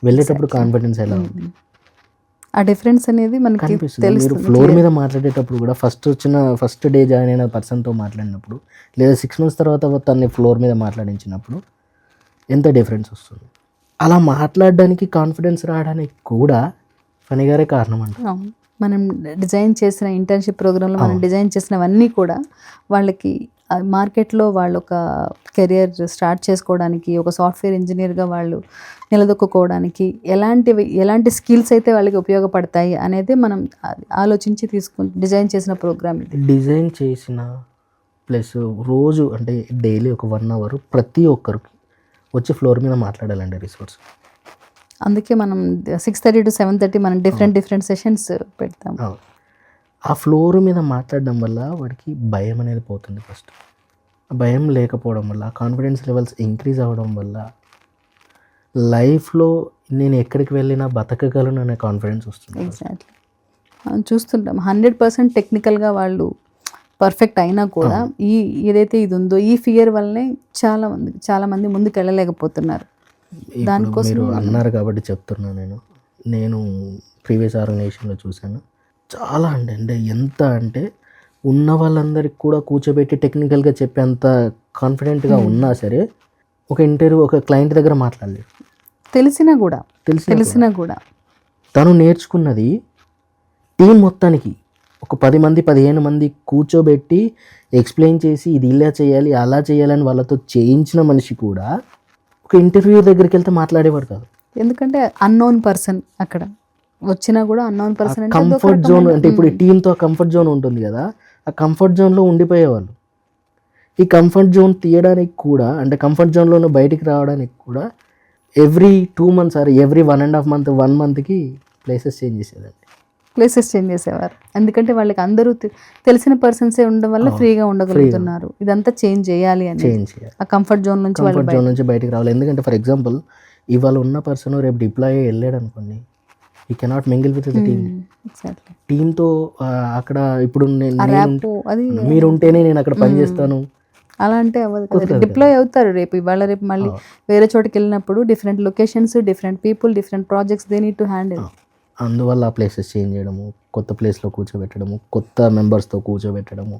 వెళ్ళేటప్పుడు కాన్ఫిడెన్స్ ఎలా ఉంది, ఆ డిఫరెన్స్ అనేది మనకి కనిపిస్తుంది. మీరు ఫ్లోర్ మీద మాట్లాడేటప్పుడు కూడా ఫస్ట్ డే జాయిన్ అయిన పర్సన్తో మాట్లాడినప్పుడు, లేదా 6 months తర్వాత తన్ని ఫ్లోర్ మీద మాట్లాడించినప్పుడు ఎంత డిఫరెన్స్ వస్తుంది. అలా మాట్లాడడానికి, కాన్ఫిడెన్స్ రావడానికి కూడా ఫనీ గారే కారణం అంట. మనం డిజైన్ చేసిన ఇంటర్న్షిప్ ప్రోగ్రాంలో మనం డిజైన్ చేసినవన్నీ కూడా వాళ్ళకి మార్కెట్లో వాళ్ళు ఒక కెరియర్ స్టార్ట్ చేసుకోవడానికి, ఒక సాఫ్ట్వేర్ ఇంజనీర్గా వాళ్ళు నిలదొక్కుకోవడానికి ఎలాంటి స్కిల్స్ అయితే వాళ్ళకి ఉపయోగపడతాయి అనేది మనం ఆలోచించి డిజైన్ చేసిన ప్రోగ్రామ్ ఇది. డిజైన్ చేసిన ప్లస్ రోజు అంటే డైలీ ఒక 1 hour ప్రతి ఒక్కరికి వచ్చి ఫ్లోర్ మీద మాట్లాడాలండి రిసోర్స్. అందుకే మనం 6:30 to 7:30 మనం డిఫరెంట్ సెషన్స్ పెడతాం. ఆ ఫ్లోర్ మీద మాట్లాడడం వల్ల వాడికి భయం అనేది పోతుంది. ఫస్ట్ భయం లేకపోవడం వల్ల, కాన్ఫిడెన్స్ లెవెల్స్ ఇంక్రీజ్ అవ్వడం వల్ల లైఫ్లో నేను ఎక్కడికి వెళ్ళినా బతకగలను అనే కాన్ఫిడెన్స్ వస్తుంది. ఎగ్జాక్ట్లీ, మనం చూస్తుంటాం 100% టెక్నికల్గా వాళ్ళు పర్ఫెక్ట్ అయినా కూడా ఏదైతే ఇది ఉందో ఈ ఫియర్ వల్లనే చాలా మంది ముందుకు వెళ్ళలేకపోతున్నారు. దానికోసం మీరు అన్నారు కాబట్టి చెప్తున్నాను. నేను ప్రీవియస్ ఆర్గనైజేషన్లో చూశాను. చాలా అంటే ఎంత అంటే ఉన్న వాళ్ళందరికీ కూడా కూర్చోబెట్టి టెక్నికల్గా చెప్పేంత కాన్ఫిడెంట్గా ఉన్నా సరే ఒక క్లయింట్ దగ్గర మాట్లాడలేదు. తెలిసినా కూడా తను నేర్చుకున్నది టీం మొత్తానికి ఒక 10 మంది 15 మంది కూర్చోబెట్టి ఎక్స్ప్లెయిన్ చేసి ఇది ఇలా చేయాలి అలా చేయాలని వాళ్ళతో చేయించిన మనిషి కూడా ఒక ఇంటర్వ్యూ దగ్గరికి వెళ్తే మాట్లాడేవాడు కాదు. ఎందుకంటే అన్నోన్ పర్సన్ అక్కడ వచ్చినా కూడా అన్నోన్ పర్సన్ అంటే కంఫర్ట్ జోన్. అంటే ఇప్పుడు ఈ టీంతో కంఫర్ట్ జోన్ ఉంటుంది కదా, ఆ కంఫర్ట్ జోన్లో ఉండిపోయేవాళ్ళు. ఈ కంఫర్ట్ జోన్ తీయడానికి కూడా, అంటే కంఫర్ట్ జోన్లో బయటికి రావడానికి కూడా every 2 months or every 1.5 month 1 monthకి ప్లేసెస్ చేంజ్ చేసేవారు. ఎందుకంటే వాళ్ళకి అందరూ తెలిసిన పర్సన్సే ఉండడం వల్ల ఫ్రీగా ఉండగలుగుతున్నారు. ఇదంతా చేంజ్ చేయాలి అని, ఆ కంఫర్ట్ జోన్ నుంచి బయటికి రావాలి. ఎందుకంటే ఫర్ ఎగ్జాంపుల్ ఇవాళ ఉన్న పర్సన్ రేపు డిప్లాయ్ వెళ్ళాడు అనుకోండి, ఈ cannot mingle with the team. టీంతో అక్కడ ఇప్పుడు మీరు ఉంటేనే నేను అక్కడ పని చేస్తాను, అలా అంటే అవ్వదు కదా, కుదరదు డిప్లాయ్ అవుతారు రేపు ఇవాళ రేపు మళ్ళీ వేరే చోటుకి వెళ్ళినప్పుడు different locations, different people, different projects they need to handle. అందువల్ల ఆ ప్లేసెస్ చేంజ్ చేయడము, కొత్త ప్లేస్లో కూర్చోబెట్టడము, కొత్త మెంబర్స్తో కూర్చోబెట్టడము,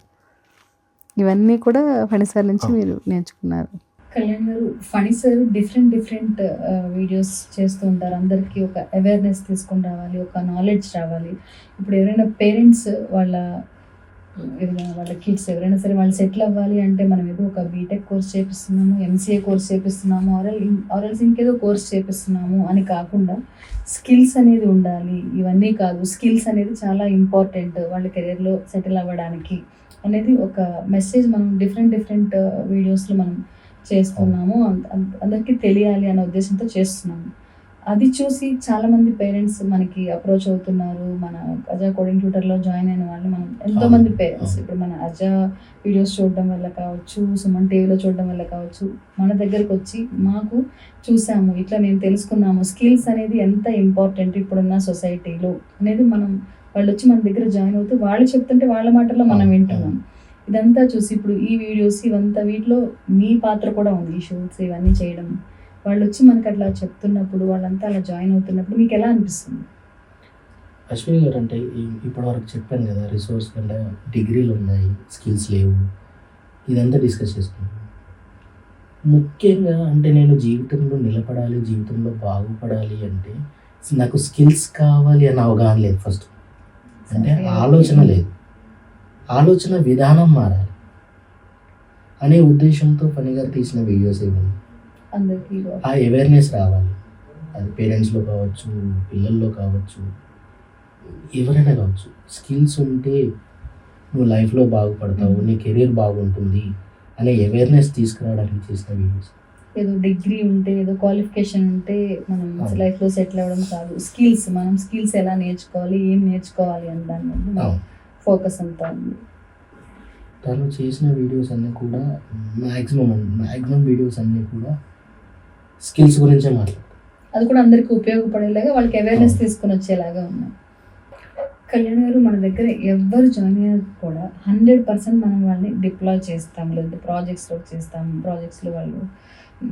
ఇవన్నీ కూడా ఫణి సార్ నుంచి మీరు నేర్చుకున్నారు. కళ్యాణ్ గారు, ఫణి సార్ డిఫరెంట్ వీడియోస్ చేస్తూ ఉంటారు. అందరికీ ఒక అవేర్నెస్ తీసుకొని రావాలి, ఒక నాలెడ్జ్ రావాలి. ఇప్పుడు ఎవరైనా పేరెంట్స్ వాళ్ళ కిడ్స్ ఎవరైనా సరే వాళ్ళు సెటిల్ అవ్వాలి అంటే మనం ఏదో ఒక బీటెక్ కోర్స్ చేపిస్తున్నాము, ఎంసీఏ కోర్స్ చేపిస్తున్నాము, ఆర్ఎల్స్ ఇంకేదో కోర్స్ చేపిస్తున్నాము అని కాకుండా స్కిల్స్ అనేది ఉండాలి. ఇవన్నీ కాదు, స్కిల్స్ అనేది చాలా ఇంపార్టెంట్ వాళ్ళ కెరీర్లో సెటిల్ అవ్వడానికి అనేది ఒక మెసేజ్ మనం డిఫరెంట్ వీడియోస్లో మనం చేస్తున్నాము. అందరికీ తెలియాలి అనే ఉద్దేశంతో చేస్తున్నాము. అది చూసి చాలామంది పేరెంట్స్ మనకి అప్రోచ్ అవుతున్నారు. మన అజా కోడింగ్ ట్యూటర్లో జాయిన్ అయిన వాళ్ళు మనం ఎంతోమంది పేరెంట్స్ ఇప్పుడు మన అజా వీడియోస్ చూడడం వల్ల కావచ్చు, సుమన్ టీవీలో చూడడం వల్ల కావచ్చు, మన దగ్గరకు వచ్చి మాకు చూసాము, ఇట్లా మేము తెలుసుకున్నాము స్కిల్స్ అనేది ఎంత ఇంపార్టెంట్ ఇప్పుడున్న సొసైటీలో అనేది వాళ్ళు వచ్చి మన దగ్గర జాయిన్ అవుతూ వాళ్ళు చెప్తుంటే వాళ్ళ మాటల్లో మనం వింటున్నాం. ఇదంతా చూసి ఇప్పుడు ఈ వీడియోస్ ఇవంతా వీటిలో మీ పాత్ర కూడా ఉంది, ఈ షూట్స్ ఇవన్నీ చేయడం. వాళ్ళు వచ్చి మనకి అట్లా చెప్తున్నప్పుడు, వాళ్ళంతా అలా జాయిన్ అవుతున్నప్పుడు మీకు ఎలా అనిపిస్తుంది? అశ్విని గారు, అంటే ఇప్పటి వరకు చెప్పాను కదా, రిసోర్స్ కంటే డిగ్రీలు ఉన్నాయి, స్కిల్స్ లేవు, ఇదంతా డిస్కస్ చేసుకున్నాను. ముఖ్యంగా అంటే నేను జీవితంలో నిలబడాలి, జీవితంలో బాగుపడాలి అంటే నాకు స్కిల్స్ కావాలి అన్న అవగాహన లేదు. ఫస్ట్ అంటే ఆలోచన లేదు, ఆలోచన విధానం మారాలి అనే ఉద్దేశంతో ఫణి గారు తీసిన వీడియోస్ ఏమన్నా అందరికీ ఆ అవేర్నెస్ రావాలి. అది పేరెంట్స్లో కావచ్చు, పిల్లల్లో కావచ్చు, ఎవరైనా కావచ్చు. స్కిల్స్ ఉంటే నువ్వు లైఫ్లో బాగుపడతావు, నీ కెరీర్ బాగుంటుంది అనే అవేర్నెస్ తీసుకురావడానికి చేసిన వీడియోస్. ఏదో డిగ్రీ ఉంటే, ఏదో క్వాలిఫికేషన్ ఉంటే మనం లైఫ్లో సెటిల్ అవ్వడం కాదు. స్కిల్స్, మనం స్కిల్స్ ఎలా నేర్చుకోవాలి, ఏం నేర్చుకోవాలి అని దాని మీద ఫోకస్ అంతా ఉంది. తను చేసిన వీడియోస్ అన్నీ కూడా మ్యాక్సిమం వీడియోస్ అన్నీ కూడా స్కిల్స్ గురించే మాట్లాడతారు. అది కూడా అందరికీ ఉపయోగపడేలాగా, వాళ్ళకి అవేర్నెస్ తీసుకొని వచ్చేలాగా ఉన్నాయి. కళ్యాణ్ గారు, మన దగ్గర ఎవరు జాయిన్ అయినా కూడా 100% మనం వాళ్ళని డిప్లాయ్ చేస్తాము, లేదా ప్రాజెక్ట్స్లోకి చేస్తాము, ప్రాజెక్ట్స్లో వాళ్ళు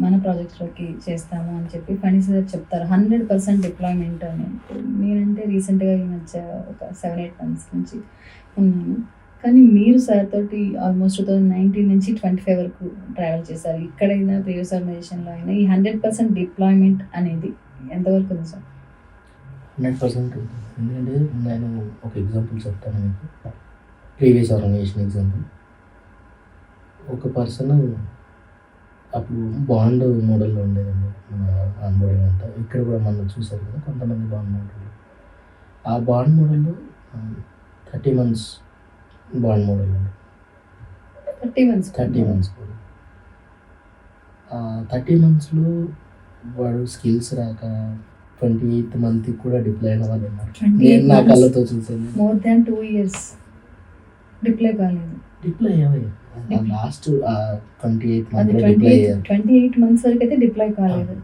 మన ప్రాజెక్ట్స్లోకి చేస్తాము అని చెప్పి ఫణి సార్ చెప్తారు. 100% డిప్లాయ్మెంట్ అని. నేనంటే రీసెంట్గా ఈ మధ్య ఒక 7-8 months నుంచి ఉన్నాను. కానీ మీరు సార్ తోటి ఆల్మోస్ట్ 2019 నుంచి 25 వరకు ట్రావెల్ చేశారు. ఇక్కడైనా ప్రీవియస్ ఆర్గనైజేషన్లో అయినా ఈ 100% డిప్లాయ్మెంట్ అనేది ఎంతవరకు ఉంది సార్? 100% ఉంది. ఎందుకంటే నేను ఒక ఎగ్జాంపుల్ చెప్తాను మీకు. Previous organization example. ఒక పర్సన్ అప్పుడు బాండ్ మోడల్లో ఉండేదండి మన ఆన్బోర్డింగ్ అంతా. ఇక్కడ కూడా మనం చూసారు కదా కొంతమంది బాండ్ మోడల్. ఆ బాండ్ మోడల్లో 30 months బాండ్ మోడల్ అండి. 30 months కూడా 30 monthsలో వాడు స్కిల్స్ రాక 28th month కూడా డిప్లాయ్ అయిన వాళ్ళు ఉన్నారు. నేను నా కళ్ళతో చూసాను. మోర్ దాన్ 2 years డిప్లాయ్ కాలేదు. డిప్లాయ్ అయ్యాయి లాస్ట్ 28th month డిప్లాయ్ అయ్యారు. 28 months వరకు అయితే డిప్లాయ్ కాలేదు.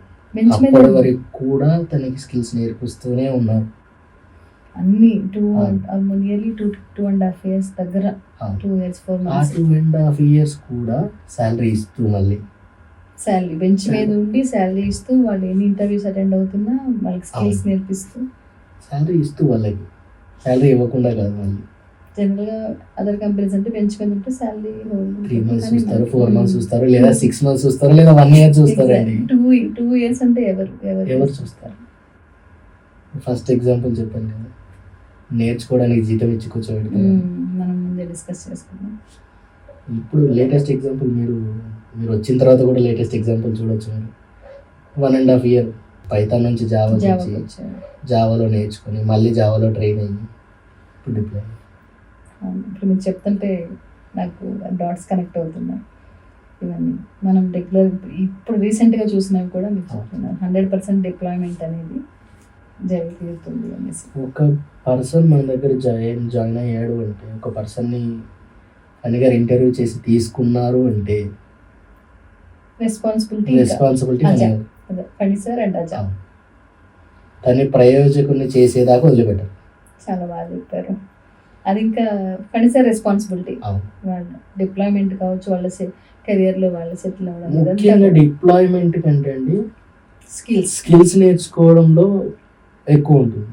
అప్పటి వరకు కూడా తనకి స్కిల్స్ నేర్పిస్తూనే ఉన్నారు. అన్ని నియర్లీ 2.5 years దగ్గర, 2 years 4 months. 2.5 years కూడా శాలరీ ఇస్తూ, మళ్ళీ శాలరీ బెంచ్ మీద ఉండి శాలరీ ఇస్తూ, వాళ్ళు ఎన్ని ఇంటర్వ్యూస్ అటెండ్ అవుతున్నా వాళ్ళకి స్కిల్స్ నేర్పిస్తూ శాలరీ ఇస్తూ, వాళ్ళకి శాలరీ ఇవ్వకుండా కాదు. మళ్ళీ జనరల్గా అదర్ కంపెనీస్ అంటే బెంచ్ మీద ఉంటే శాలరీ 3 months చూస్తారు, 4 months చూస్తారు, లేదా 6 months చూస్తారు, లేదా 1 year చూస్తారండి. 2 years అంటే ఎవరు చూస్తారు? ఫస్ట్ ఎగ్జాంపుల్ చెప్పాను కదా, నేర్చుకోవడానికి జీతం ఇచ్చి కూర్చోబెడతారు. మనం ముందే డిస్కస్ చేసుకున్నాం. ఇప్పుడు లేటెస్ట్ ఎగ్జాంపుల్ మీరు వచ్చిన తర్వాత కూడా లేటెస్ట్ ఎగ్జాంపుల్ చూడొచ్చు. మీరు 1.5 year పైథాన్ నుంచి జావాలో నేర్చుకొని మళ్ళీ జావాలో ట్రైన్ అయ్యి ఇప్పుడు డిప్లాయ్. ఇప్పుడు మీరు చెప్తుంటే నాకు డాట్స్ కనెక్ట్ అవుతున్నాయి. ఇవన్నీ మనం రెగ్యులర్ ఇప్పుడు రీసెంట్గా చూసినవి కూడా మీరు చెప్తున్నారు. 100% డిప్లాయ్మెంట్ అనేది జరుగుతుంది అనేసి. ఒక పర్సన్ మన దగ్గర జాయిన్ అయ్యాడు అంటే, ఒక పర్సన్ని ఫణి గారు ఇంటర్వ్యూ చేసి తీసుకున్నారు అంటే responsibility Phani sir and Adha తన ప్రయోజకుని చేసేదాకా వదిలిపెట్టారు. చాలా బాగా చెప్పారు. అది ఇంకా ఫణి సార్ రెస్పాన్సిబిలిటీ. వాళ్ళ డిప్లాయ్మెంట్ కావచ్చు, వాళ్ళ కెరియర్లో వాళ్ళు సెటిల్ ముఖ్యంగా అవ్వడం, డిప్లాయ్మెంట్ కంటే అండి స్కిల్స్ స్కిల్స్ నేర్చుకోవడంలో ఎక్కువ ఉంటుంది.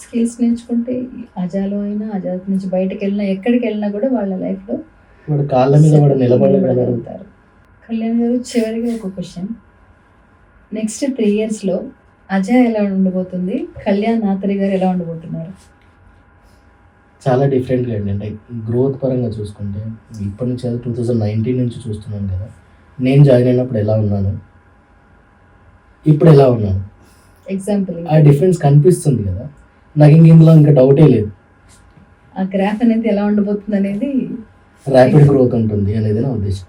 స్కిల్స్ నేర్చుకుంటే అజాలో అయినా అజాత్ నుంచి బయటకు వెళ్ళినా ఎక్కడికి వెళ్ళినా కూడా వాళ్ళ లైఫ్లో వాడు కాళ్ళ మీద వాడు నిలబడగలరు. కళ్యాణ్ గారు, చివరిగా ఒక క్వశ్చన్, నెక్స్ట్ 3 yearsలో అజయ్ ఎలా ఉండబోతుంది, కళ్యాణ్ నాథరి గారు ఎలా ఉండబోతున్నారు? చాలా డిఫరెంట్గా అండి. అంటే గ్రోత్ పరంగా చూసుకుంటే ఇప్పటి నుంచి 2019 నుంచి చూస్తున్నాను కదా, నేను జాయిన్ అయినప్పుడు ఎలా ఉన్నాను, ఇప్పుడు ఎలా ఉన్నాను, ఎగ్జాంపుల్ ఆ డిఫరెన్స్ కనిపిస్తుంది కదా. నాకు ఇందులో ఇంకా డౌటే లేదు. ఆ గ్రాఫ్ అనేది ఎలా ఉండబోతుంది అనేది ర్యాపిడ్ గ్రోత్ ఉంటుంది అనేది నా ఉద్దేశం.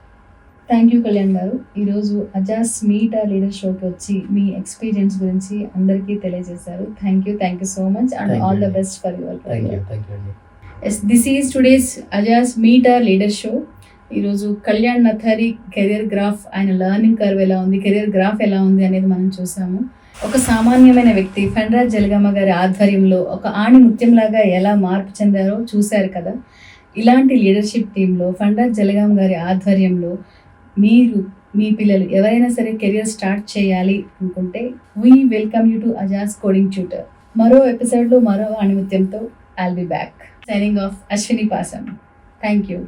థ్యాంక్ యూ కళ్యాణ్ గారు. ఈరోజు అజాస్ మీట్ ఆ లీడర్ షోకి వచ్చి మీ ఎక్స్పీరియన్స్ గురించి అందరికీ తెలియజేశారు. Thank you so much and Thank you all the అండి. Best for your thank you అండి. దిస్ ఈజ్ టుడేస్ అజాస్ మీట్ ఆ లీడర్ షో. ఈరోజు కళ్యాణ్ నథారి కెరియర్ గ్రాఫ్, ఆయన లెర్నింగ్ కర్వ్ ఎలా ఉంది, కెరియర్ గ్రాఫ్ ఎలా ఉంది అనేది మనం చూసాము. ఒక సామాన్యమైన వ్యక్తి ఫణిరాజ్ జలగమ్మ గారి ఆధ్వర్యంలో ఒక ఆణి ముత్యంలాగా ఎలా మార్పు చెందారో చూశారు కదా. ఇలాంటి లీడర్షిప్ టీంలో ఫణిరాజ్ జలగమ్మ గారి ఆధ్వర్యంలో మీరు, మీ పిల్లలు ఎవరైనా సరే కెరియర్ స్టార్ట్ చేయాలి అనుకుంటే వీ వెల్కమ్ యూ టు అజాస్ కోడింగ్ ట్యూటర్. మరో ఎపిసోడ్లో మరో ఆణిముత్యంతో I'll be back. Signing off, Ashwini Pasam. Thank you.